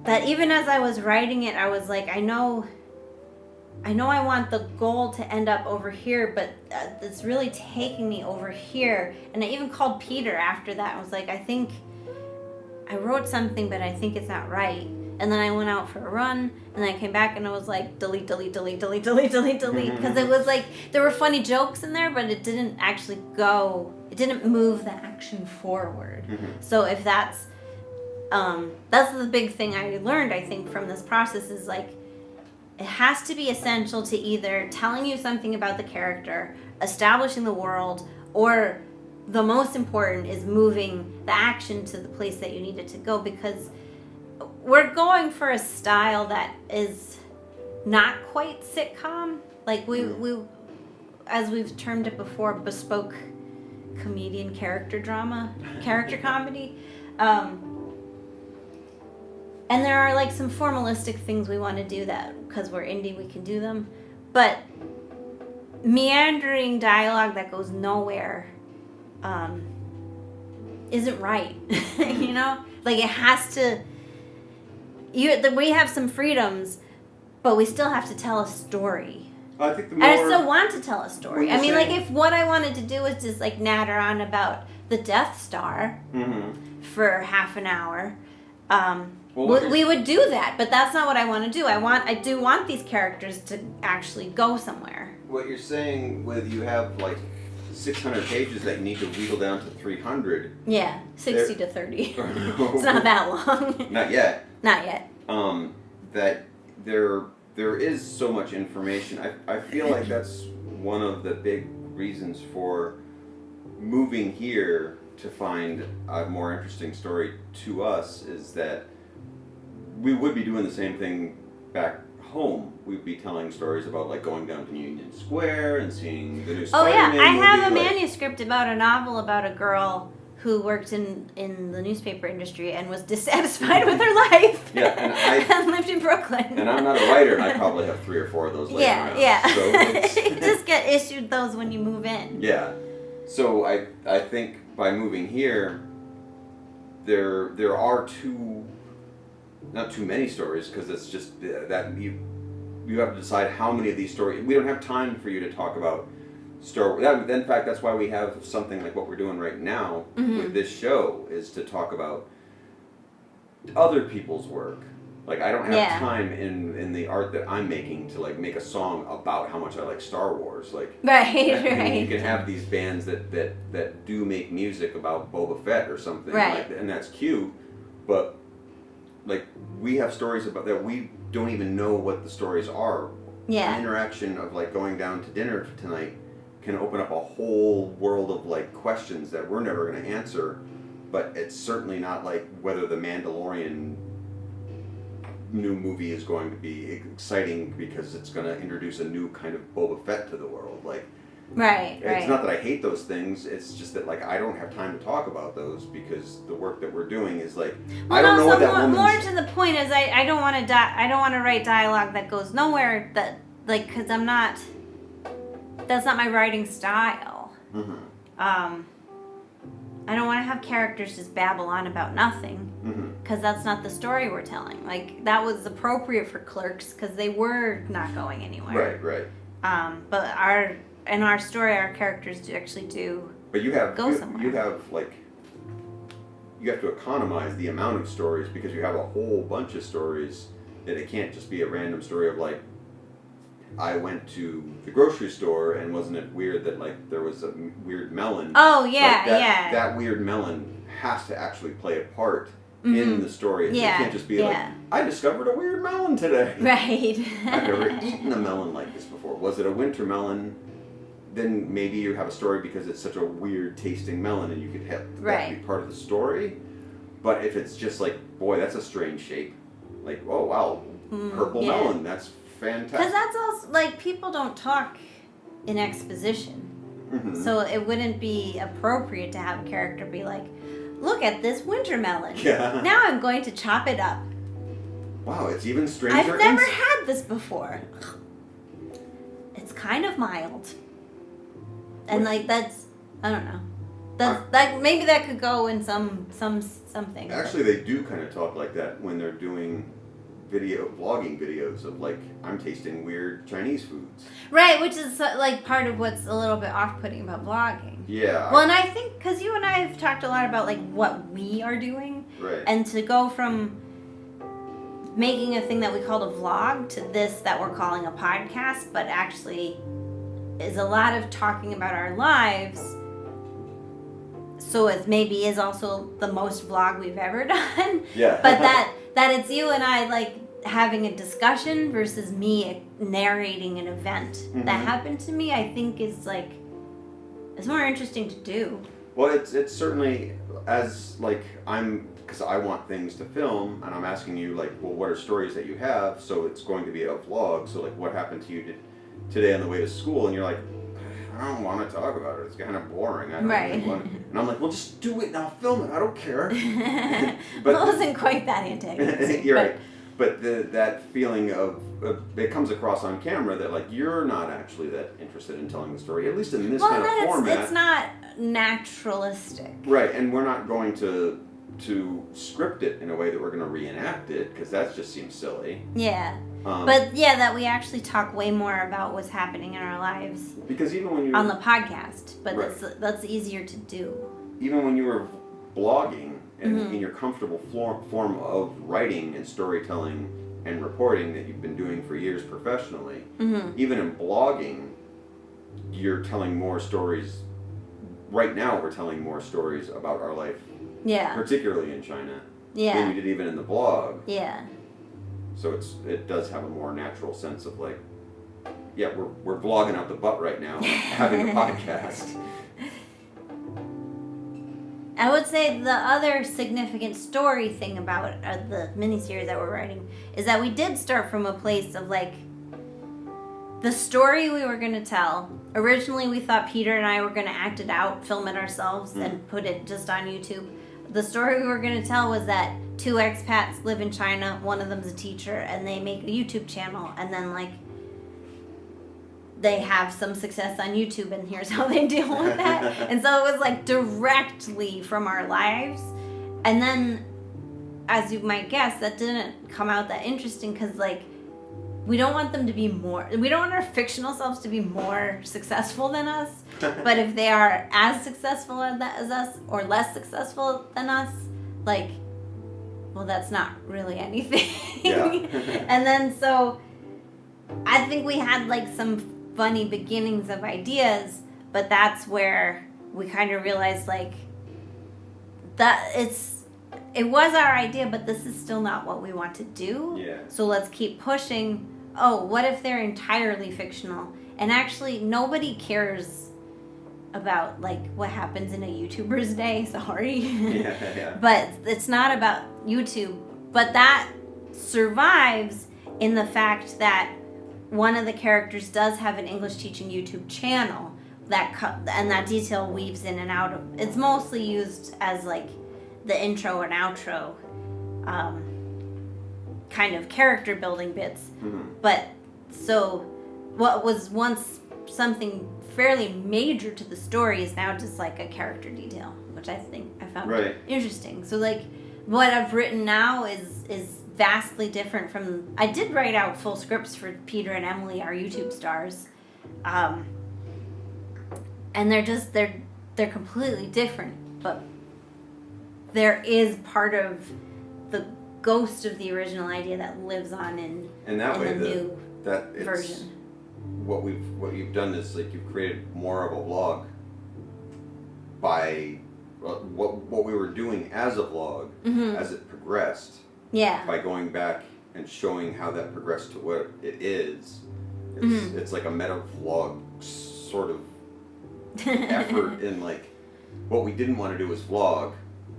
that even as I was writing it, I was like, I know I want the goal to end up over here, but it's really taking me over here. And I even called Peter after that. I was like, I think I wrote something, but I think it's not right. And then I went out for a run, and then I came back and I was like, delete, delete, delete, delete, delete, delete, delete. Because it was like, there were funny jokes in there, but it didn't actually it didn't move the action forward. So if that's the big thing I learned, I think, from this process is like, it has to be essential to either telling you something about the character, establishing the world, or the most important is moving the action to the place that you need it to go, because we're going for a style that is not quite sitcom. Like we as we've termed it before, bespoke comedian character comedy. And there are like some formalistic things we want to do that because we're indie, we can do them. But meandering dialogue that goes nowhere isn't right. You know? Like it has to... we have some freedoms, but we still have to tell a story. I think and I still want to tell a story. I mean, like if what I wanted to do was just like natter on about the Death Star for half an hour... we would do that, but that's not what I want to do. I do want these characters to actually go somewhere. What you're saying with you have like 600 pages that you need to wheedle down to 300. Yeah, 60 to 30. It's not that long. Not yet. Not yet. That there is so much information. I feel like that's one of the big reasons for moving here to find a more interesting story to us, is that we would be doing the same thing back home. We'd be telling stories about like going down to Union Square and seeing the new Spider-Man movie. I have a manuscript about a novel about a girl who worked in the newspaper industry and was dissatisfied with her life. Yeah, and lived in Brooklyn. And I'm not a writer, and I probably have 3 or 4 of those laying around. Yeah. So you just get issued those when you move in. Yeah. So I think by moving here, there are not too many stories, because it's just that you have to decide how many of these stories. We don't have time for you to talk about Star Wars. In fact, that's why we have something like what we're doing right now with this show, is to talk about other people's work. Like I don't have time in the art that I'm making to like make a song about how much I like Star Wars. Like right. You can have these bands that do make music about Boba Fett or something, like that, and that's cute. But like we have stories about that we don't even know what the stories are. Yeah. The interaction of like going down to dinner tonight can open up a whole world of like questions that we're never going to answer. But it's certainly not like whether the Mandalorian new movie is going to be exciting because it's going to introduce a new kind of Boba Fett to the world. Like, it's not that I hate those things. It's just that like I don't have time to talk about those because the work that we're doing is like I don't know what that woman's... More to the point is I don't want to write dialogue that goes nowhere. That like because I'm not. that's not my writing style. Mm-hmm. I don't want to have characters just babble on about nothing, because that's not the story we're telling. Like, that was appropriate for Clerks because they were not going anywhere. Right. But in our story, our characters do. But you have go somewhere. You have you have to economize the amount of stories because you have a whole bunch of stories that it can't just be a random story of like, I went to the grocery store and wasn't it weird that like there was a weird melon? Oh yeah, like that weird melon has to actually play a part in the story. It can't just be like, I discovered a weird melon today. Right. I've never eaten a melon like this before. Was it a winter melon? Then maybe you have a story because it's such a weird tasting melon and you could have that be part of the story. But if it's just like, boy, that's a strange shape. Like, oh wow, purple melon, that's fantastic. Because that's also, like, people don't talk in exposition. So it wouldn't be appropriate to have a character be like, look at this winter melon. Yeah. Now I'm going to chop it up. Wow, it's even stranger. I've never had this before. It's kind of mild. And like that's, I don't know. That's like maybe that could go in something. Actually, they do kind of talk like that when they're doing vlogging videos of like, I'm tasting weird Chinese foods. Right, which is like part of what's a little bit off-putting about vlogging. Yeah. Well, and I think because you and I have talked a lot about like what we are doing, right, and to go from making a thing that we called a vlog to this that we're calling a podcast, but actually is a lot of talking about our lives. So it maybe is also the most vlog we've ever done. Yeah. But that it's you and I like having a discussion versus me narrating an event that happened to me, I think is like, it's more interesting to do. Well, it's certainly, as like, because I want things to film and I'm asking you like, well, what are stories that you have? So it's going to be a vlog. So like, what happened to you today on the way to school? And you're like, I don't want to talk about it. It's kind of boring. I don't really want to. And I'm like, well, just do it and I'll film it. I don't care. But it wasn't quite that antagonistic. You're right. But that feeling of it comes across on camera that like you're not actually that interested in telling the story, at least in this kind of format. It's not naturalistic. Right, and we're not going to script it in a way that we're going to reenact it because that just seems silly. Yeah. But yeah, that we actually talk way more about what's happening in our lives. Because even when you on the podcast, but that's easier to do. Even when you were blogging and in your comfortable form of writing and storytelling and reporting that you've been doing for years professionally, even in blogging, you're telling more stories. Right now, we're telling more stories about our life, particularly in China, than you did even in the blog. Yeah. So it does have a more natural sense of like, yeah, we're vlogging out the butt right now, having a podcast. I would say the other significant story thing about the miniseries that we're writing is that we did start from a place of like, the story we were going to tell. Originally, we thought Peter and I were going to act it out, film it ourselves, and put it just on YouTube. The story we were going to tell was that 2 expats live in China, one of them's a teacher, and they make a YouTube channel, and then like they have some success on YouTube, and here's how they deal with that. And so it was like directly from our lives. And then, as you might guess, that didn't come out that interesting because like we don't want them to be more, we don't want our fictional selves to be more successful than us. But if they are as successful as us or less successful than us, like, well, that's not really anything. Yeah. And then so I think we had like some funny beginnings of ideas, but that's where we kind of realized like that it was our idea, but this is still not what we want to do. Yeah. So let's keep pushing. Oh, what if they're entirely fictional? And actually nobody cares about like what happens in a YouTuber's day, sorry. Yeah. But it's not about YouTube, but that survives in the fact that one of the characters does have an English teaching YouTube channel and that detail weaves in and out of. It's mostly used as like the intro and outro kind of character building bits. But so what was once something fairly major to the story is now just like a character detail, which I think I found interesting. So like what I've written now is vastly different from. I did write out full scripts for Peter and Emily, our YouTube stars, and they're completely different, but there is part of the ghost of the original idea that lives on in that way the new version. What you've done is like you've created more of a vlog by what we were doing as a vlog as it progressed. Yeah. By going back and showing how that progressed to what it is. It's like a meta vlog sort of effort in like what we didn't want to do was vlog,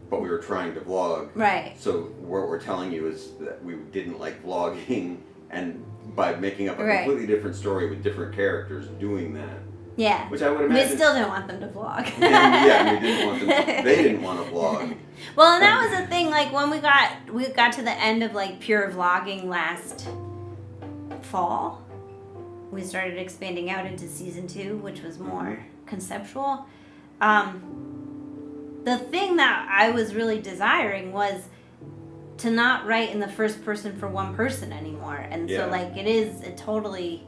but we were trying to vlog. Right. So what we're telling you is that we didn't like vlogging, and by making up a completely different story with different characters doing that. Yeah. Which I would imagine. We still didn't want them to vlog. We didn't want them to. They didn't want to vlog. Well, and that was the thing. Like when we got to the end of like pure vlogging last fall, we started expanding out into season 2, which was more conceptual. The thing that I was really desiring was to not write in the first person for one person anymore. And so like it totally,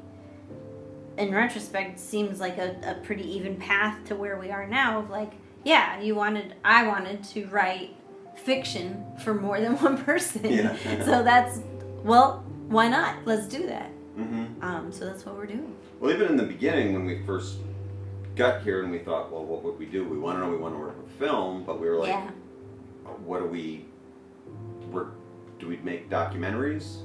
in retrospect, seems like a pretty even path to where we are now of like, I wanted to write fiction for more than one person. Yeah. So that's, well, why not? Let's do that. So that's what we're doing. Well, even in the beginning when we first got here and we thought, well, what would we do? We want to work with film, but we were like, what do we make documentaries?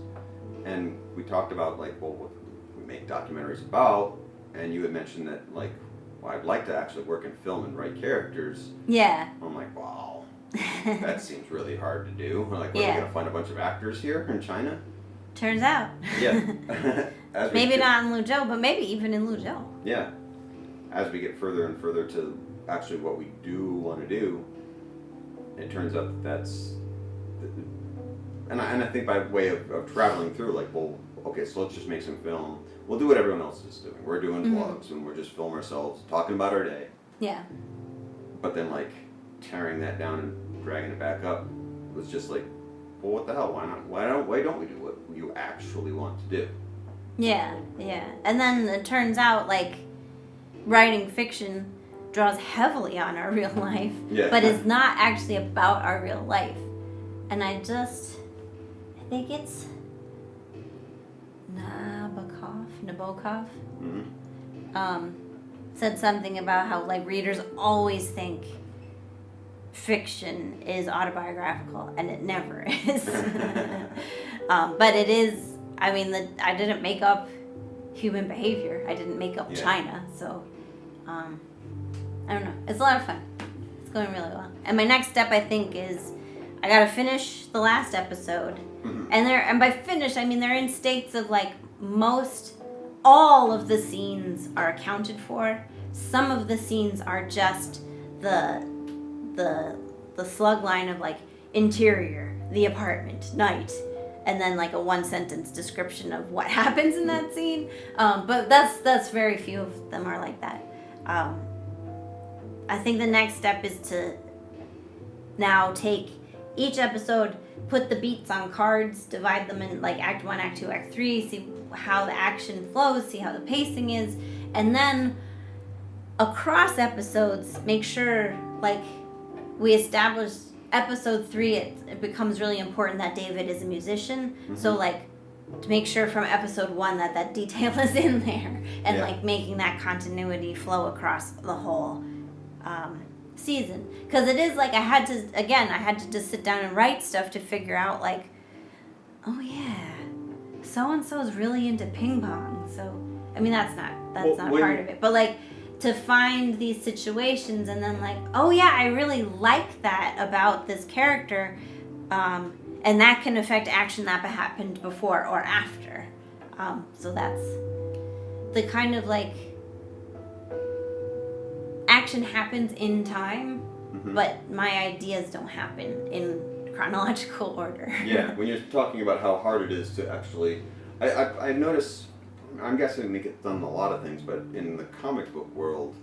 And we talked about like, well, what we make documentaries about, and you had mentioned that like, well, I'd like to actually work in film and write characters. Yeah. I'm like, wow, that seems really hard to do. We're like, what, are we going to find a bunch of actors here in China? Turns out. Yeah. Maybe not in Luzhou, but maybe even in Luzhou. Yeah. As we get further and further to actually what we do want to do, it turns out that's... And I think by way of traveling through, like, well, okay, so let's just make some film. We'll do what everyone else is doing. We're doing vlogs, and we're just filming ourselves, talking about our day. Yeah. But then, like, tearing that down and dragging it back up was just like, well, what the hell? Why not? Why don't we do what you actually want to do? Yeah, yeah. And then it turns out, like, writing fiction draws heavily on our real life, but is not actually about our real life. And I think it's Nabokov, said something about how, like, readers always think fiction is autobiographical, and it never is. But it is. I mean, I didn't make up human behavior. I didn't make up China. So, I don't know. It's a lot of fun. It's going really well. And my next step, I think, is I gotta finish the last episode. And by finish, I mean they're in states of, like, all of the scenes are accounted for. Some of the scenes are just the slug line of, like, interior, the apartment, night, and then, like, a one-sentence description of what happens in that scene. But that's very few of them are like that. I think the next step is to now take each episode, put the beats on cards, divide them in, like, Act 1, Act 2, Act 3, see how the action flows, see how the pacing is, and then across episodes, make sure, like, we establish episode 3, it becomes really important that David is a musician. So, like, to make sure from episode 1 that detail is in there, and like making that continuity flow across the whole season. Because it is like I had to just sit down and write stuff to figure out, like, oh yeah, so and so is really into ping pong. So I mean that's not part of it, but, like, to find these situations and then, like, oh yeah, I really like that about this character, and that can affect action that happened before or after. So that's the kind of, like, action happens in time, but my ideas don't happen in chronological order. Yeah, when you're talking about how hard it is to actually, I notice I'm guessing it gets done in a lot of things, but in the comic book world,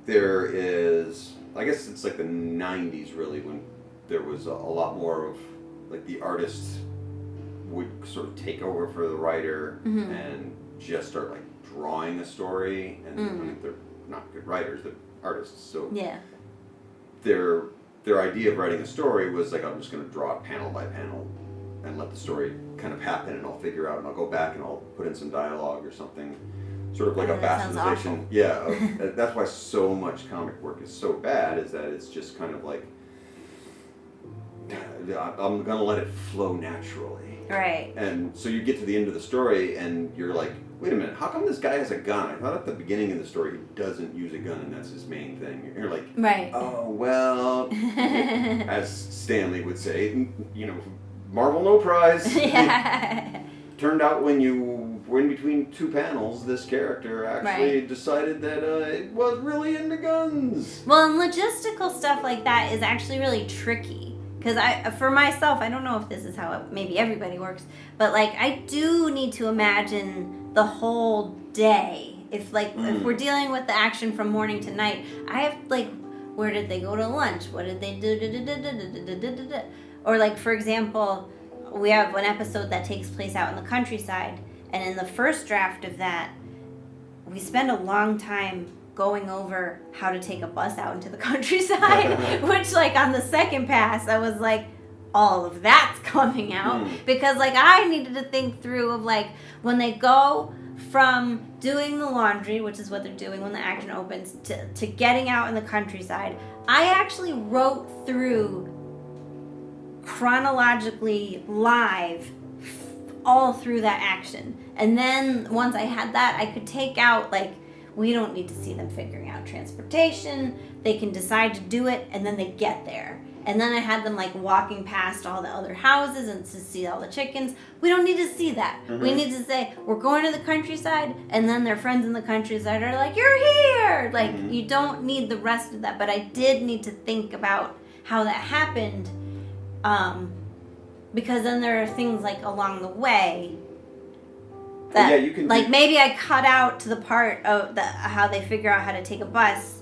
there is, I guess it's like the 90s really, when there was a lot more of, like, the artists would sort of take over for the writer and just start, like, drawing a story, and I mean, they're not good writers, they're artists, so their idea of writing a story was like, I'm just going to draw it panel by panel and let the story kind of happen, and I'll figure out, and I'll go back and I'll put in some dialogue or something, sort of like a bastardization. Yeah, that's why so much comic work is so bad, is that it's just kind of like, I'm going to let it flow naturally. Right. And so you get to the end of the story and you're like, wait a minute, how come this guy has a gun? I thought at the beginning of the story he doesn't use a gun and that's his main thing. And you're like, right. Oh, well, as Stanley would say, you know, Marvel no prize. Yeah. Turned out when you were in between two panels, this character actually decided that it was really into guns. Well, and logistical stuff like that is actually really tricky. Because for myself, I don't know if this is how maybe everybody works, but like I do need to imagine the whole day. If we're dealing with the action from morning to night, I have like, where did they go to lunch? What did they do? Or like, for example, we have one episode that takes place out in the countryside, and in the first draft of that, we spend a long time going over how to take a bus out into the countryside, which like on the second pass, I was like, all of that's coming out because like I needed to think through of like when they go from doing the laundry, which is what they're doing when the action opens, to getting out in the countryside. I actually wrote through chronologically live all through that action. And then once I had that, I could take out like, we don't need to see them figuring out transportation. They can decide to do it, and then they get there. And then I had them like walking past all the other houses and to see all the chickens. We don't need to see that. We need to say, we're going to the countryside, and then their friends in the countryside are like, you're here! Like, you don't need the rest of that. But I did need to think about how that happened, because then there are things like along the way that, you can like, maybe I cut out to the part of how they figure out how to take a bus,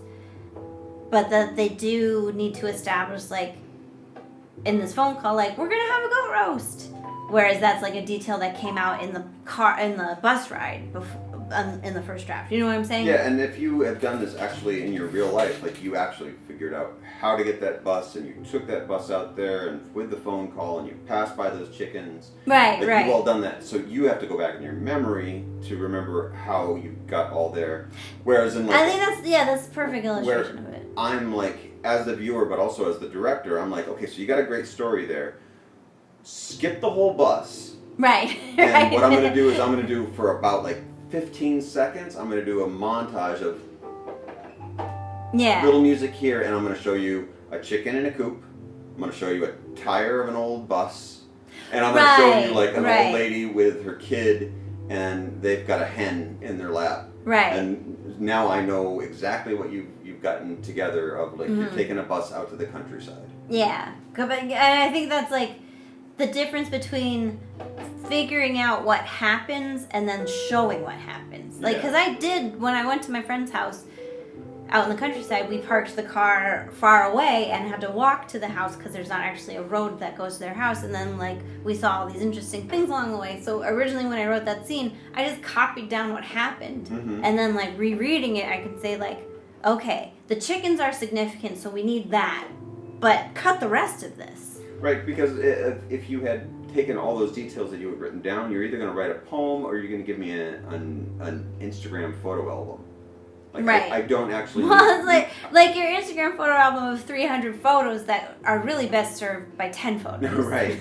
but that they do need to establish, like, in this phone call, like, we're gonna have a goat roast. Whereas that's like a detail that came out in the bus ride before, in the first draft. You know what I'm saying? Yeah, and if you have done this actually in your real life, like you actually figured out how to get that bus, and you took that bus out there, and with the phone call, and you passed by those chickens. Right, like, right. You've all done that, so you have to go back in your memory to remember how you got all there. Whereas in like, I think that's a perfect illustration of it. I'm like, as the viewer, but also as the director, I'm like, okay, so you got a great story there. Skip the whole bus. Right. And what I'm going to do is I'm going to do for about like 15 seconds, I'm going to do a montage of little music here, and I'm going to show you a chicken in a coop. I'm going to show you a tire of an old bus. And I'm going to show you like an old lady with her kid, and they've got a hen in their lap. Right. And now I know exactly what you've gotten together of like you're taking a bus out to the countryside. Yeah. And I think that's like the difference between figuring out what happens and then showing what happens. Like, because I did, when I went to my friend's house out in the countryside, we parked the car far away and had to walk to the house because there's not actually a road that goes to their house. And then, like, we saw all these interesting things along the way. So originally when I wrote that scene, I just copied down what happened. And then, like, rereading it, I could say, like, okay, the chickens are significant, so we need that. But cut the rest of this. Right, because if you had taken all those details that you had written down, you're either going to write a poem or you're going to give me an Instagram photo album. Like, I don't actually... Well, it's like your Instagram photo album of 300 photos that are really best served by 10 photos. Right.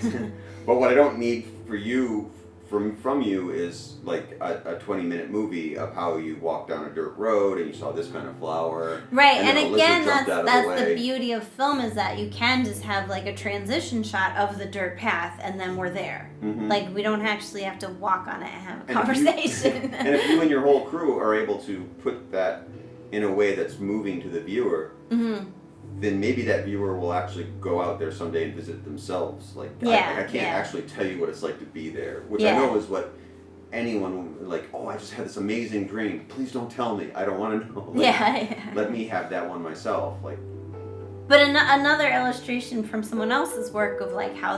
But what I don't need for you, from you, is like a 20-minute movie of how you walked down a dirt road and you saw this kind of flower. Right, and again, that's the beauty of film, is that you can just have like a transition shot of the dirt path and then we're there. Like, we don't actually have to walk on it and have a conversation. And if you and your whole crew are able to put that in a way that's moving to the viewer, then maybe that viewer will actually go out there someday and visit themselves. Like, I can't actually tell you what it's like to be there, which I know is what anyone like, oh, I just had this amazing dream. Please don't tell me. I don't want to know. Like, Yeah. let me have that one myself. Like, But another illustration from someone else's work of like how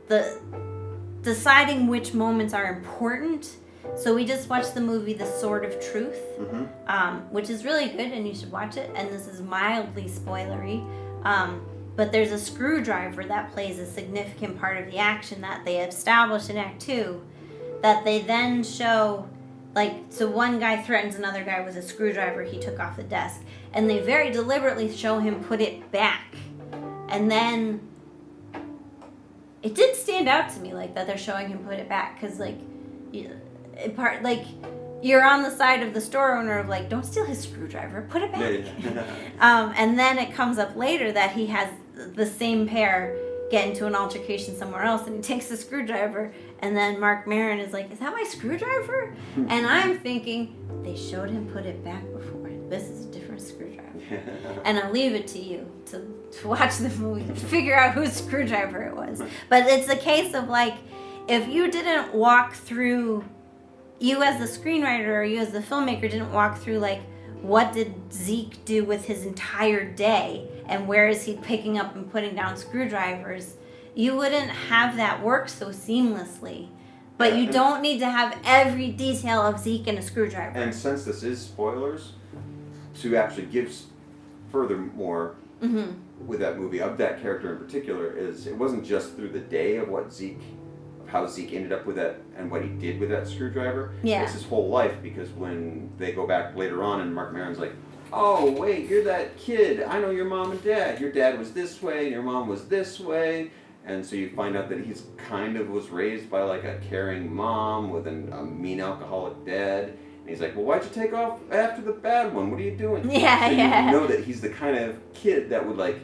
the deciding which moments are important. So we just watched the movie The Sword of Truth, which is really good and you should watch it. And this is mildly spoilery. But there's a screwdriver that plays a significant part of the action that they established in Act 2 that they then show, like, so one guy threatens another guy with a screwdriver he took off the desk, and they very deliberately show him put it back. And then it did stand out to me, like, that they're showing him put it back, because, like, you're on the side of the store owner of, like, don't steal his screwdriver, put it back. yeah. And then it comes up later that he has the same pair get into an altercation somewhere else, and he takes the screwdriver, and then Mark Maron is like, is that my screwdriver? And I'm thinking, they showed him put it back before. This is a different screwdriver. And I'll leave it to you to watch the movie to figure out whose screwdriver it was. But it's a case of, like, if you didn't walk through, you as the screenwriter or you as the filmmaker didn't walk through, like, what did Zeke do with his entire day and where is he picking up and putting down screwdrivers, you wouldn't have that work so seamlessly. But you don't need to have every detail of Zeke and a screwdriver. And since this is spoilers, to actually give furthermore with that movie of that character in particular, is it wasn't just through the day of how Zeke ended up with that and what he did with that screwdriver. Yeah. It's his whole life, because when they go back later on and Mark Maron's like, oh, wait, you're that kid. I know your mom and dad. Your dad was this way and your mom was this way. And so you find out that he's kind of was raised by like a caring mom with a mean alcoholic dad. And he's like, well, why'd you take off after the bad one? What are you doing? Yeah, so yeah. You know that he's the kind of kid that would like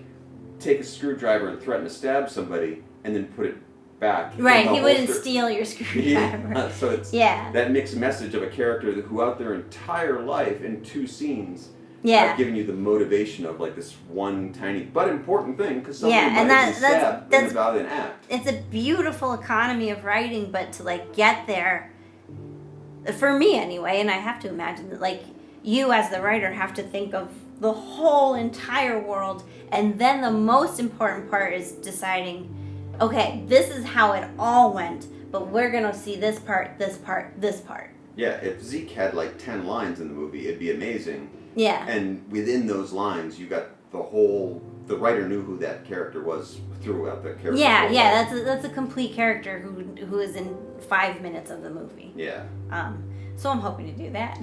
take a screwdriver and threaten to stab somebody and then put it back. Right, he wouldn't holster. steal your screwdriver. Yeah, so it's that mixed message of a character who out their entire life in 2 scenes have given you the motivation of like this one tiny but important thing, because someone might be stabbed in about an act. It's a beautiful economy of writing, but to like get there, for me anyway, and I have to imagine that like you as the writer have to think of the whole entire world, and then the most important part is deciding, okay, this is how it all went, but we're gonna see this part, this part, this part. Yeah, if Zeke had like 10 lines in the movie, it'd be amazing. Yeah. And within those lines, you got the writer knew who that character was throughout the character. Yeah, that's a complete character who is in 5 minutes of the movie. Yeah. So I'm hoping to do that.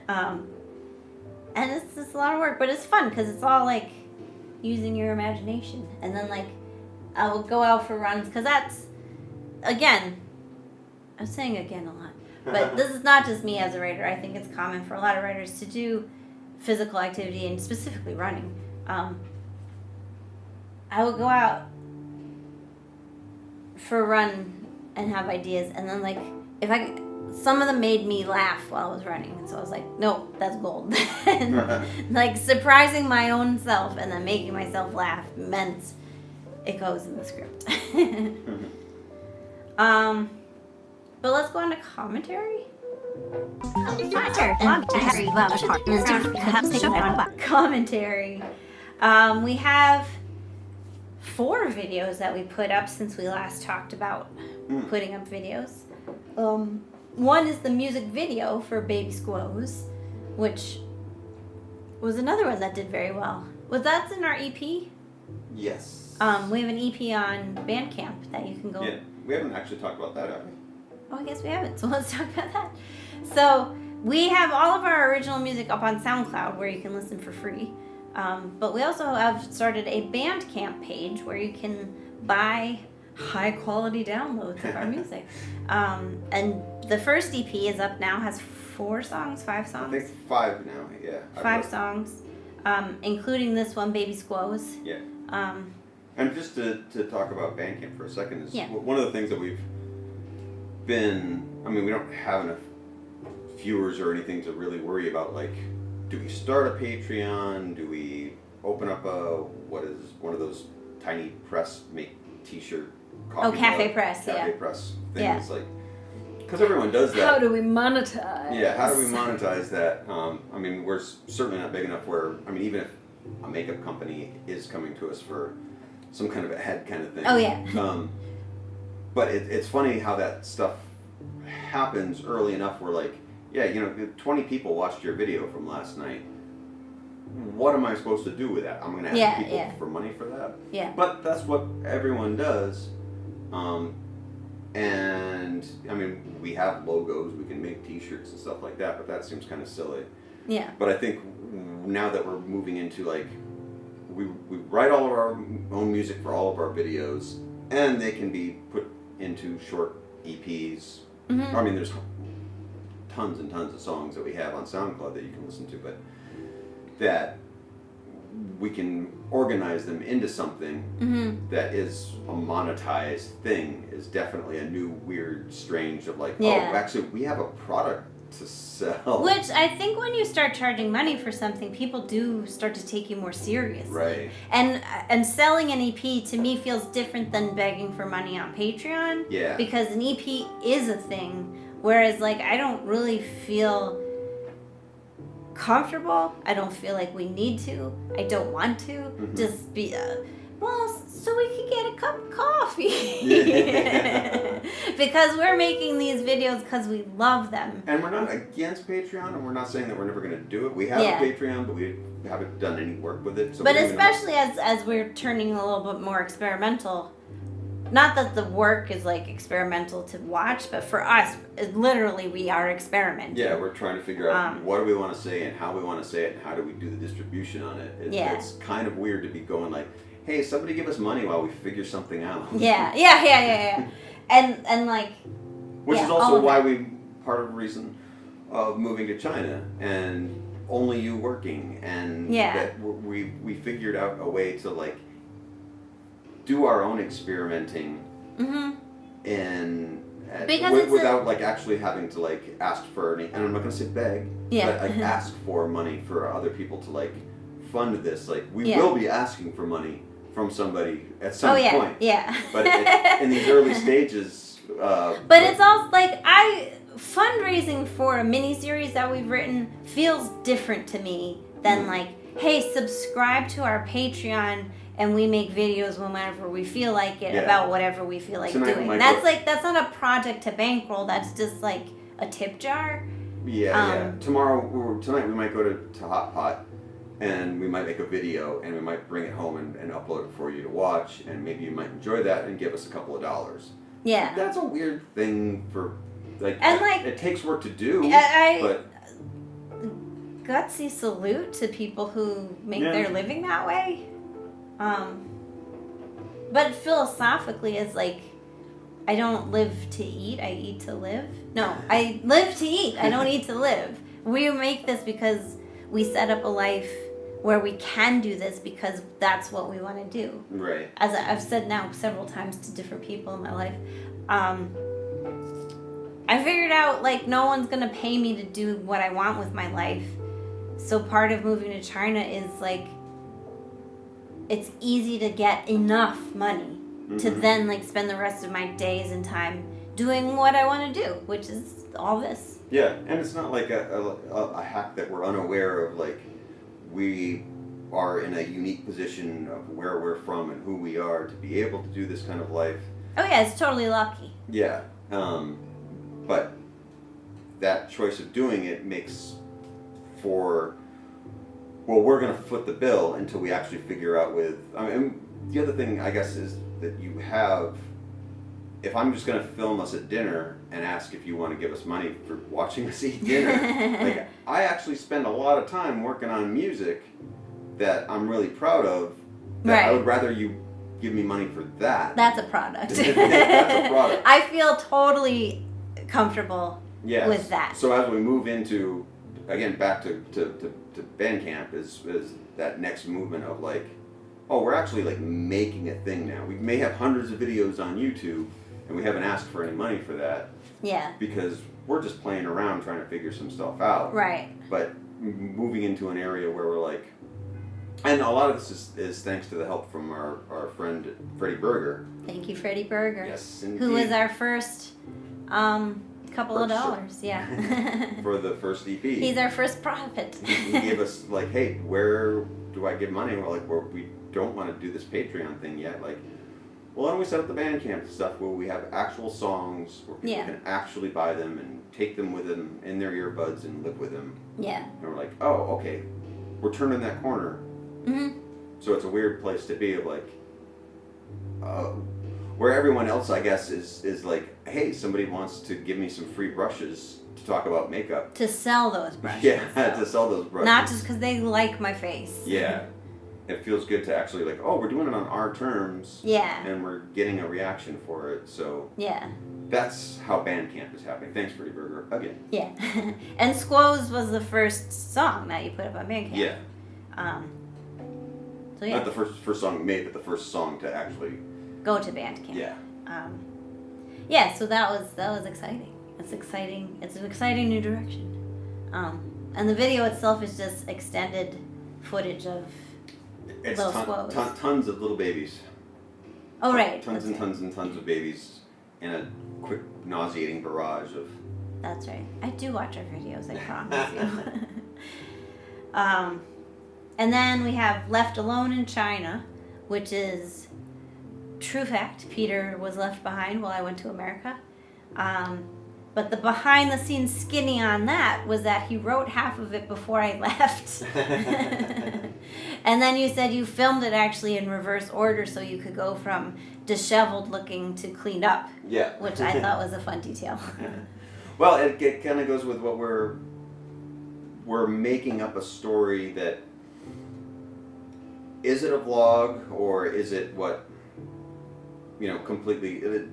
And it's just a lot of work, but it's fun because it's all like using your imagination. And then like I will go out for runs, because that's, again, I'm saying again a lot, but this is not just me as a writer. I think it's common for a lot of writers to do physical activity, and specifically running. I will go out for a run and have ideas, and then like some of them made me laugh while I was running, and so I was like, no, that's gold. And, like, surprising my own self and then making myself laugh meant it goes in the script. But let's go on to commentary. Commentary. We have 4 videos that we put up since we last talked about putting up videos. One is the music video for 𝗵𝘂𝗶𝗴, which was another one that did very well. Was that in our EP? Yes. We have an EP on Bandcamp that you can go. Yeah, we haven't actually talked about that, have we? Oh, I guess we haven't, so let's talk about that. So we have all of our original music up on SoundCloud where you can listen for free. But we also have started a Bandcamp page where you can buy high quality downloads of our music. And the first EP is up now, has 5 songs? I think 5 now, yeah. 5 songs, including this one, 𝗵𝘂𝗶𝗴. Yeah. And just to talk about Bandcamp for a second, is one of the things that we've been, we don't have enough viewers or anything to really worry about, like, do we start a Patreon? Do we open up one of those tiny press make t-shirt coffee Cafe mug, press, cafe press things Yeah. like, because everyone does that. How do we monetize? Yeah, how do we monetize that? I mean, we're certainly not big enough where, I mean, even if a makeup company is coming to us for some kind of a head kind of thing. Oh, yeah. But it's funny how that stuff happens early enough where, like, yeah, you know, 20 people watched your video from last night. What am I supposed to do with that? I'm going to ask people for money for that? Yeah. But that's what everyone does. And, I mean, we have logos, we can make t-shirts and stuff like that, but that seems kind of silly. Yeah. But I think now that we're moving into, like, we write all of our own music for all of our videos, and they can be put into short EPs. Mm-hmm. I mean, there's tons and tons of songs that we have on SoundCloud that you can listen to, but that we can organize them into something that is a monetized thing is definitely a new, weird, strange of like, oh, actually, we have a product to sell. Which I think when you start charging money for something, people do start to take you more seriously. Right. And selling an EP to me feels different than begging for money on Patreon. Yeah. Because an EP is a thing, whereas like I don't really feel comfortable. I don't feel like we need to. I don't want to. Just be so we can get a cup of coffee. Because we're making these videos because we love them. And we're not against Patreon, and we're not saying that we're never going to do it. We have a Patreon, but we haven't done any work with it. So but especially as we're turning a little bit more experimental. Not that the work is like experimental to watch, but for us, literally we are experimenting. Yeah, we're trying to figure out what do we want to say and how we want to say it and how do we do the distribution on it. It's kind of weird to be going like, hey, somebody give us money while we figure something out. Yeah. And like... Which is also why part of the reason of moving to China and only you working and that we figured out a way to like do our own experimenting without like actually having to like ask for any, and I'm not going to say beg, but like ask for money for other people to like fund this. Like we will be asking for money from somebody at some point. But in these early stages. But it's also like fundraising for a mini-series that we've written feels different to me than like, hey, subscribe to our Patreon and we make videos whenever we feel like it about whatever we feel like doing. That's not a project to bankroll. That's just like a tip jar. Tonight we might go to Hot Pot and we might make a video and we might bring it home and upload it for you to watch, and maybe you might enjoy that and give us a couple of dollars. Yeah. That's a weird thing for like, and like it takes work to do. But gutsy salute to people who make their living that way. But philosophically, it's like, I don't live to eat, I eat to live. No, I live to eat, I don't eat to live. We make this because we set up a life where we can do this because that's what we want to do. Right. As I've said now several times to different people in my life, I figured out like no one's going to pay me to do what I want with my life. So part of moving to China is like, it's easy to get enough money to then like spend the rest of my days and time doing what I want to do, which is all this. Yeah, and it's not like a hack that we're unaware of. Like, we are in a unique position of where we're from and who we are to be able to do this kind of life. Oh yeah, it's totally lucky. Yeah, but that choice of doing it makes for, well, we're going to foot the bill until we actually figure out the other thing, I guess, is that you have, if I'm just going to film us at dinner and ask if you want to give us money for watching us eat dinner, like, I actually spend a lot of time working on music that I'm really proud of, that I would rather you give me money for that. That's a product. That's a product. I feel totally comfortable with that. So as we move into, again, back to Bandcamp is that next movement of like, oh, we're actually like making a thing now. We may have hundreds of videos on YouTube and we haven't asked for any money for that. Yeah. Because we're just playing around trying to figure some stuff out. Right. But moving into an area where we're like, And a lot of this is thanks to the help from our friend Freddie Berger. Thank you, Freddie Berger. Yes, indeed. Who was our first couple of dollars. Yeah. For the first EP. He's our first prophet. He gave us like, hey, where do I give money? We're like, well, we don't want to do this Patreon thing yet. Like, well, why don't we set up the Bandcamp stuff where we have actual songs where people can actually buy them and take them with them in their earbuds and live with them. Yeah. And we're like, oh, okay, we're turning that corner. Mm-hmm. So it's a weird place to be of like, where everyone else, I guess, is like, hey, somebody wants to give me some free brushes to talk about makeup. To sell those brushes. Yeah, to sell those brushes. Not just because they like my face. Yeah. It feels good to actually like, oh, we're doing it on our terms. Yeah. And we're getting a reaction for it. So yeah. That's how Bandcamp is happening. Thanks, Freddie Berger, again. Yeah. And Squoze was the first song that you put up on Bandcamp. Yeah. So yeah. Not the first song we made, but the first song to actually go to Bandcamp. Yeah. Yeah, so that was exciting. It's exciting. It's an exciting new direction. And the video itself is just extended footage of little Squoze. Tons of little babies. Oh, right. Tons and tons and tons of babies in a quick, nauseating barrage of... That's right. I do watch our videos, I promise you. And then we have Left Alone in China, which is true fact. Peter was left behind while I went to America. But the behind-the-scenes skinny on that was that he wrote half of it before I left. And then you said you filmed it actually in reverse order so you could go from disheveled looking to cleaned up. Yeah. Which I thought was a fun detail. Well, it kind of goes with what we're making up a story that... Is it a vlog or is it what, completely...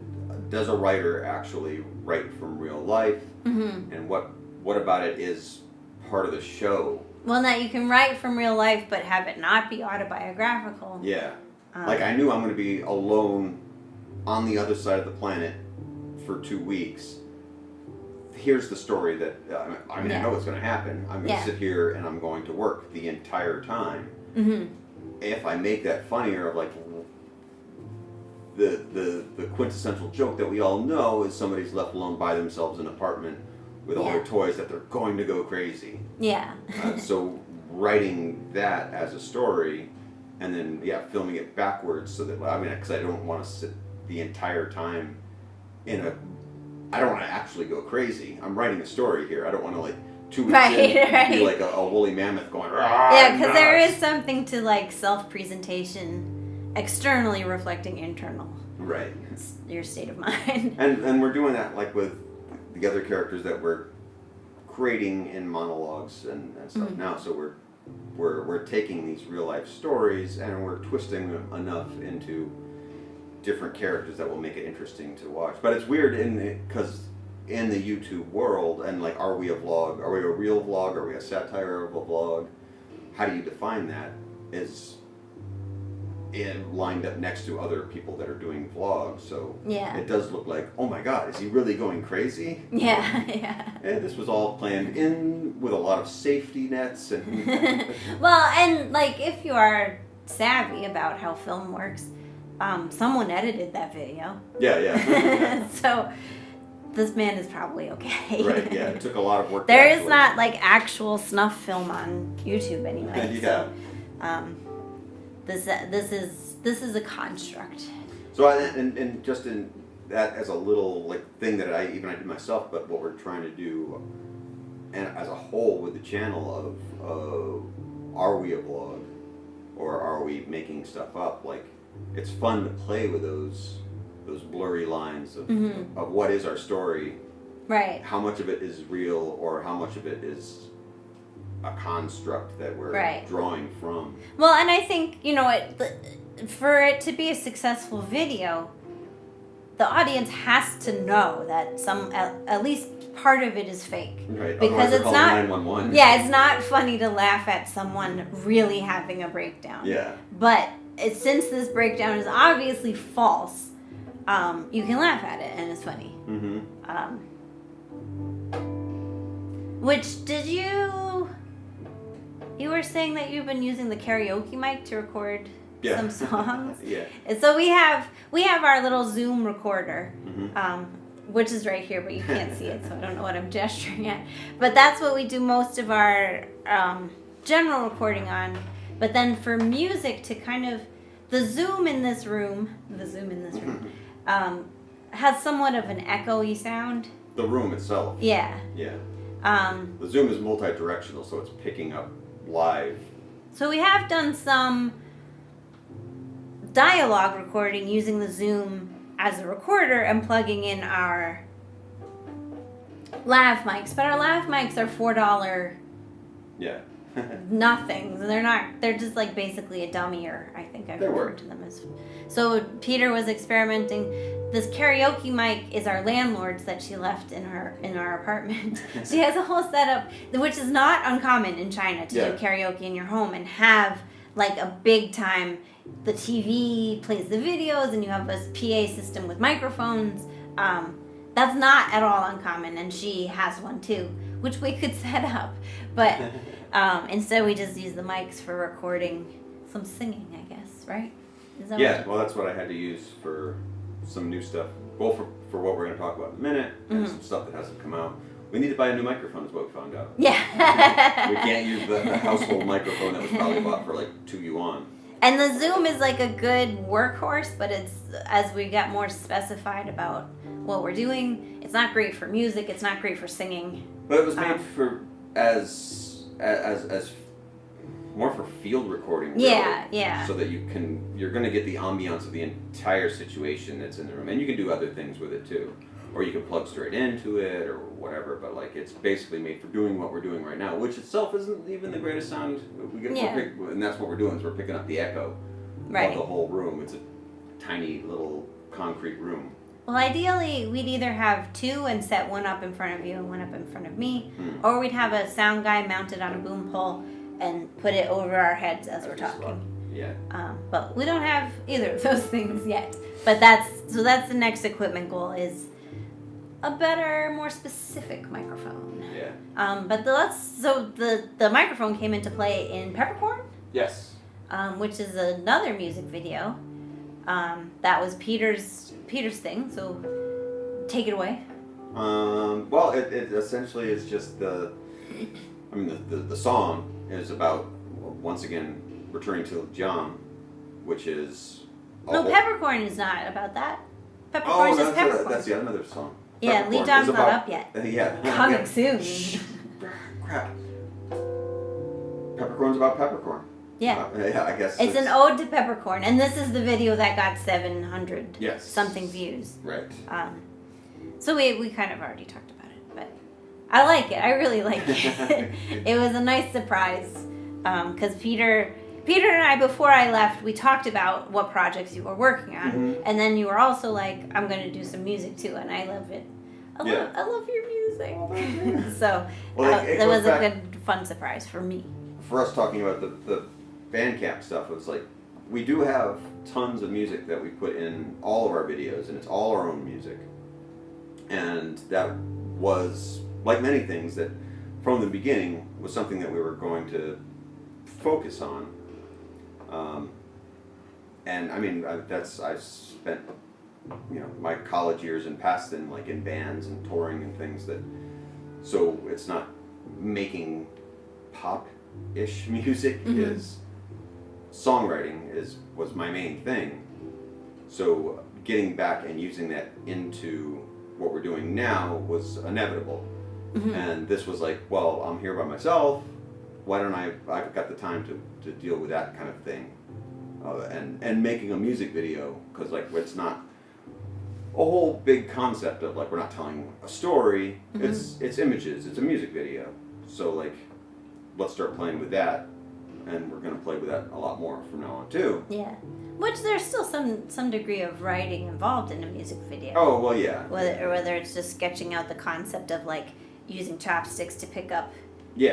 Does a writer actually write from real life? Mm-hmm. And what about it is part of the show? Well, that you can write from real life, but have it not be autobiographical. Yeah. Like, I knew I'm going to be alone on the other side of the planet for 2 weeks. Here's the story that, I know what's going to happen. I'm going to sit here and I'm going to work the entire time. Mm-hmm. If I make that funnier of like, the quintessential joke that we all know is somebody's left alone by themselves in an apartment with all their toys that they're going to go crazy. Yeah. So writing that as a story and then, filming it backwards so that, because I don't want to sit the entire time I don't want to actually go crazy. I'm writing a story here. I don't want to 2 weeks in be like a woolly mammoth going, yeah, because there is something to self-presentation externally reflecting internal. Right. It's your state of mind. And we're doing that with the other characters that we're creating in monologues and stuff now. So we're taking these real life stories and we're twisting them enough into different characters that will make it interesting to watch. But it's weird because in the YouTube world and are we a vlog? Are we a real vlog? Are we a satire of a vlog? How do you define that? Is lined up next to other people that are doing vlogs, so it does look like, oh my god, is he really going crazy? Yeah. And this was all planned in with a lot of safety nets and well, and if you are savvy about how film works, someone edited that video. Yeah. So this man is probably okay. Right, yeah, it took a lot of work. There is not actual snuff film on YouTube anyway. Yeah. So, this is a construct. So and just in that as a little thing that I did myself, but what we're trying to do, and as a whole with the channel of are we a vlog, or are we making stuff up? It's fun to play with those blurry lines of what is our story, right? How much of it is real, or how much of it is a construct that we're drawing from. Well, and I think, for it to be a successful video, the audience has to know that at least part of it is fake. Right. Because it's not 911. Yeah, it's not funny to laugh at someone really having a breakdown. Yeah. But since this breakdown is obviously false, you can laugh at it and it's funny. Mm-hmm. You were saying that you've been using the karaoke mic to record some songs. Yeah. And so we have our little Zoom recorder, Mm-hmm. which is right here, but you can't see it, so I don't know what I'm gesturing at. But that's what we do most of our general recording on. But then for music, to kind of the Zoom in this room, has somewhat of an echoey sound. The room itself. Yeah. Yeah. The Zoom is multi-directional, so it's picking up live. So we have done some dialogue recording using the Zoom as a recorder and plugging in our lav mics, but our lav mics are $4 Yeah. nothings. They're just like basically a dummy, or I think I've They referred work. to them as. So Peter was experimenting. This karaoke mic is our landlord's that she left in our apartment. She has a whole setup, which is not uncommon in China to do karaoke in your home and have like a big time. The TV plays the videos, and you have a PA system with microphones. That's not at all uncommon, and she has one too, which we could set up. But instead, we just use the mics for recording some singing, I guess, right? Is that Yeah, well, that's what I had to use for some new stuff. Well, for what we're going to talk about in a minute, and some stuff that hasn't come out. We need to buy a new microphone, is what we found out. Yeah. We can't use the household microphone that was probably bought for like 2 yuan. And the Zoom is like a good workhorse, but it's, as we get more specified about what we're doing, it's not great for music, it's not great for singing. But it was made for as more for field recording. Really, Yeah. So that you're going to get the ambiance of the entire situation that's in the room, and you can do other things with it too, or you can plug straight into it or whatever. But like, it's basically made for doing what we're doing right now, which itself isn't even the greatest sound we get. And that's what we're doing, is we're picking up the echo of the whole room. It's a tiny little concrete room. Well, ideally, we'd either have two and set one up in front of you and one up in front of me, or we'd have a sound guy mounted on a boom pole and put it over our heads as we're talking. Yeah. But we don't have either of those things yet. But that's the next equipment goal, is a better, more specific microphone. Yeah. But the microphone came into play in Peppercorn. Yes. Which is another music video. That was Peter's thing. So take it away. Well, it essentially is just the song is about, once again, returning to 𝗖𝗵cie, which is... Peppercorn is not about that. Peppercorn is just Peppercorn. That's another song. Yeah, 𝗖𝗵's not up yet. Yeah. Coming soon. Crap. Peppercorn's about peppercorn. Yeah. Yeah, I guess. It's an ode to Peppercorn, and this is the video that got 700 something views. Right. So we kind of already talked about it, but I like it. I really like it. It was a nice surprise, because Peter and I, before I left, we talked about what projects you were working on, and then you were also like, "I'm going to do some music too," and I love it. I love your music. So that was a good, fun surprise for me. For us, talking about the Bandcamp stuff, it was like, we do have tons of music that we put in all of our videos, and it's all our own music. And that was, like many things, that from the beginning was something that we were going to focus on. And I mean, I've spent, my college years and past in bands and touring and things so it's not making pop-ish music, is songwriting was my main thing. So getting back and using that into what we're doing now was inevitable. And this was like, well, I'm here by myself. Why don't I've got the time to deal with that kind of thing. And making a music video, because it's not a whole big concept of we're not telling a story. It's images. It's a music video. So let's start playing with that, and we're gonna play with that a lot more from now on too. Yeah, which there's still some degree of writing involved in a music video. Oh well, yeah. Whether it's just sketching out the concept of using chopsticks to pick up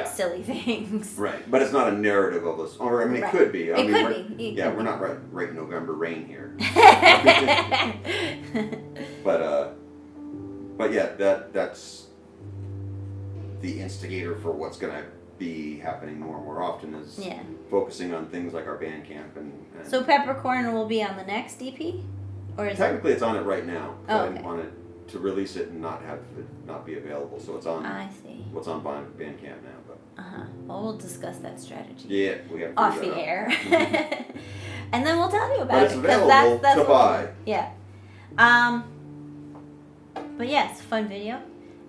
silly things. Right, but it's not a narrative of us. Or I mean, it could be. We're not right November Rain here. But yeah, that's the instigator for what's gonna be happening more and more often is Yeah. focusing on things like our band camp and So Peppercorn will be on the next EP, or is technically it's on it right now. Oh, I didn't okay. want it to release it and not have it not be available, so it's on. I see. What's on Bandcamp now, but Well, we'll discuss that strategy yeah, we have to off figure the that out. air, and then we'll tell you about But it's it because available that's to what buy. Yeah. But yeah, it's a fun video.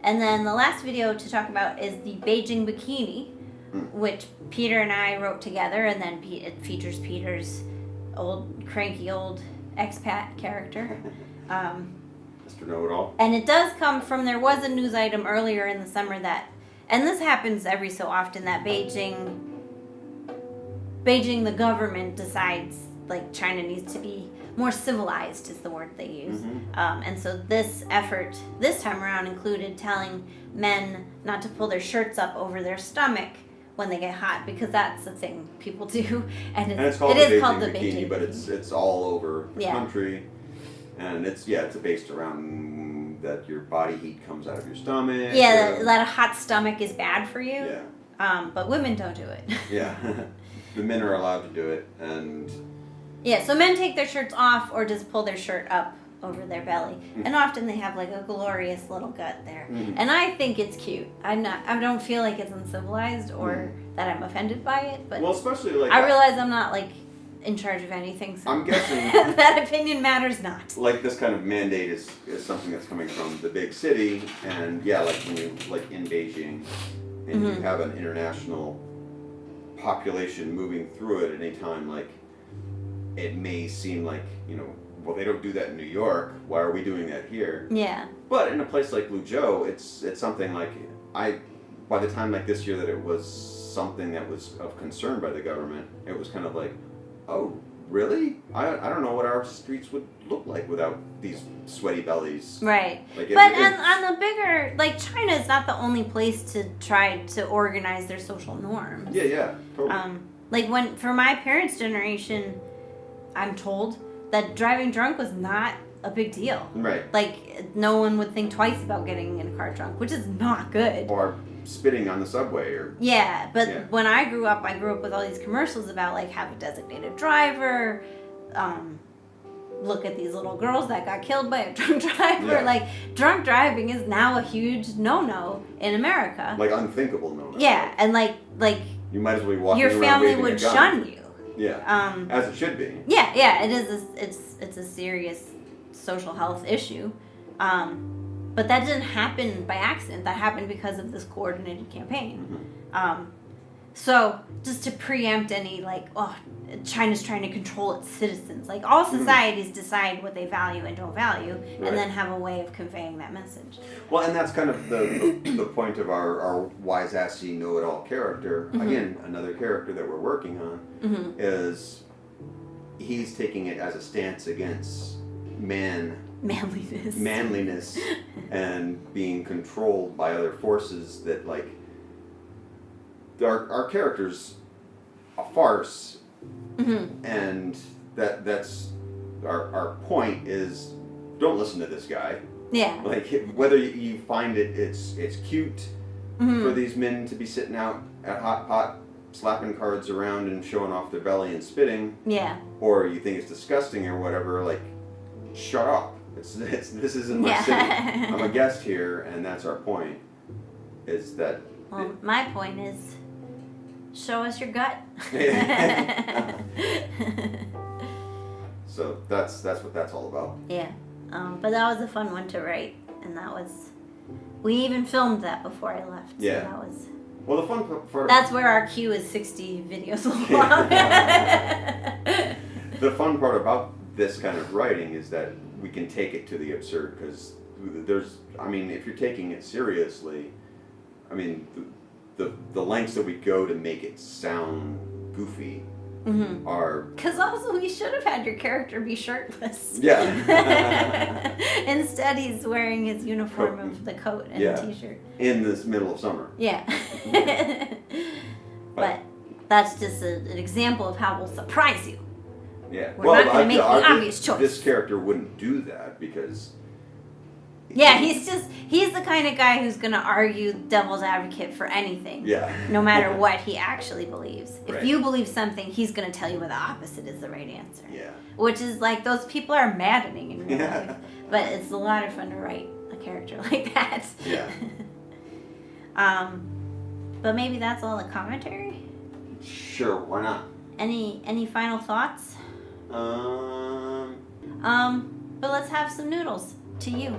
And then the last video to talk about is the Beijing bikini, which Peter and I wrote together, and then it features Peter's cranky old expat character. Mr. Know-It-All. And it does come from, there was a news item earlier in the summer that, and this happens every so often, that Beijing, the government decides, like, China needs to be more civilized is the word they use. And so this effort, this time around, included telling men not to pull their shirts up over their stomach when they get hot, because that's the thing people do. And it's called it the is called Beijing the bikini, Beijing but it's all over the Yeah. country, and it's based around that your body heat comes out of your stomach. Yeah, that a hot stomach is bad for you. Yeah. But women don't do it. Yeah. The men are allowed to do it, and Yeah, so men take their shirts off or just pull their shirt up over their belly, and often they have like a glorious little gut there, and I think it's cute. I don't feel like it's uncivilized or that I'm offended by it, but well, especially like I realize I'm not like in charge of anything, so I'm guessing that opinion matters not. like this kind of mandate is something that's coming from the big city, and like when you like in Beijing, and you have an international population moving through it at any time, like it may seem like well, they don't do that in New York. Why are we doing that here? Yeah. But in a place like Luzhou, it's something like by the time like this year that it was something that was of concern by the government, it was kind of like, oh, really? I don't know what our streets would look like without these sweaty bellies. Right. Like But on the bigger, like, China is not the only place to try to organize their social norms. Yeah, totally. Like for my parents' generation, I'm told that driving drunk was not a big deal. Right. Like, no one would think twice about getting in a car drunk, which is not good. Or spitting on the subway, or Yeah, but when I grew up with all these commercials about, like, have a designated driver, look at these little girls that got killed by a drunk driver. Yeah. Like, drunk driving is now a huge no-no in America. like unthinkable no. Yeah, and like You might as well be walking your around family waving a would gun. shun you. Yeah. As it should be. Yeah, it is. It's a serious social health issue, but that didn't happen by accident. That happened because of this coordinated campaign. So just to preempt any China's trying to control its citizens. Like, all societies decide what they value and don't value, Right. and then have a way of conveying that message. Well, and that's kind of the point of our wise-assy know-it-all character. Again, another character that we're working on is he's taking it as a stance against manliness and being controlled by other forces that, like, our character's a farce, and that's our point is don't listen to this guy. Yeah. Like, whether you find it's cute for these men to be sitting out at Hot Pot slapping cards around and showing off their belly and spitting, Yeah. or you think it's disgusting or whatever, like, shut up. This isn't my city. I'm a guest here, and that's our point. Is that Well, my point is, show us your gut. So that's what that's all about. Yeah. But that was a fun one to write, and we even filmed that before I left. Yeah. So that was. Well, the fun part. That's where our queue is 60 videos long. The fun part about this kind of writing is that we can take it to the absurd, because if you're taking it seriously, the lengths that we go to make it sound goofy are. Because also, we should have had your character be shirtless. Yeah. Instead, he's wearing his uniform of the coat and t-shirt. In this middle of summer. Yeah. But that's just an example of how we'll surprise you. Yeah. We're not going to make the obvious choice. This character wouldn't do that because Yeah, he's the kind of guy who's gonna argue devil's advocate for anything. Yeah. No matter what he actually believes. If Right. you believe something, he's gonna tell you the opposite is the right answer. Yeah. Which is like, those people are maddening in real Yeah. life. But it's a lot of fun to write a character like that. Yeah. But maybe that's all the commentary. Sure, why not? Any final thoughts? Um, But let's have some noodles. To you.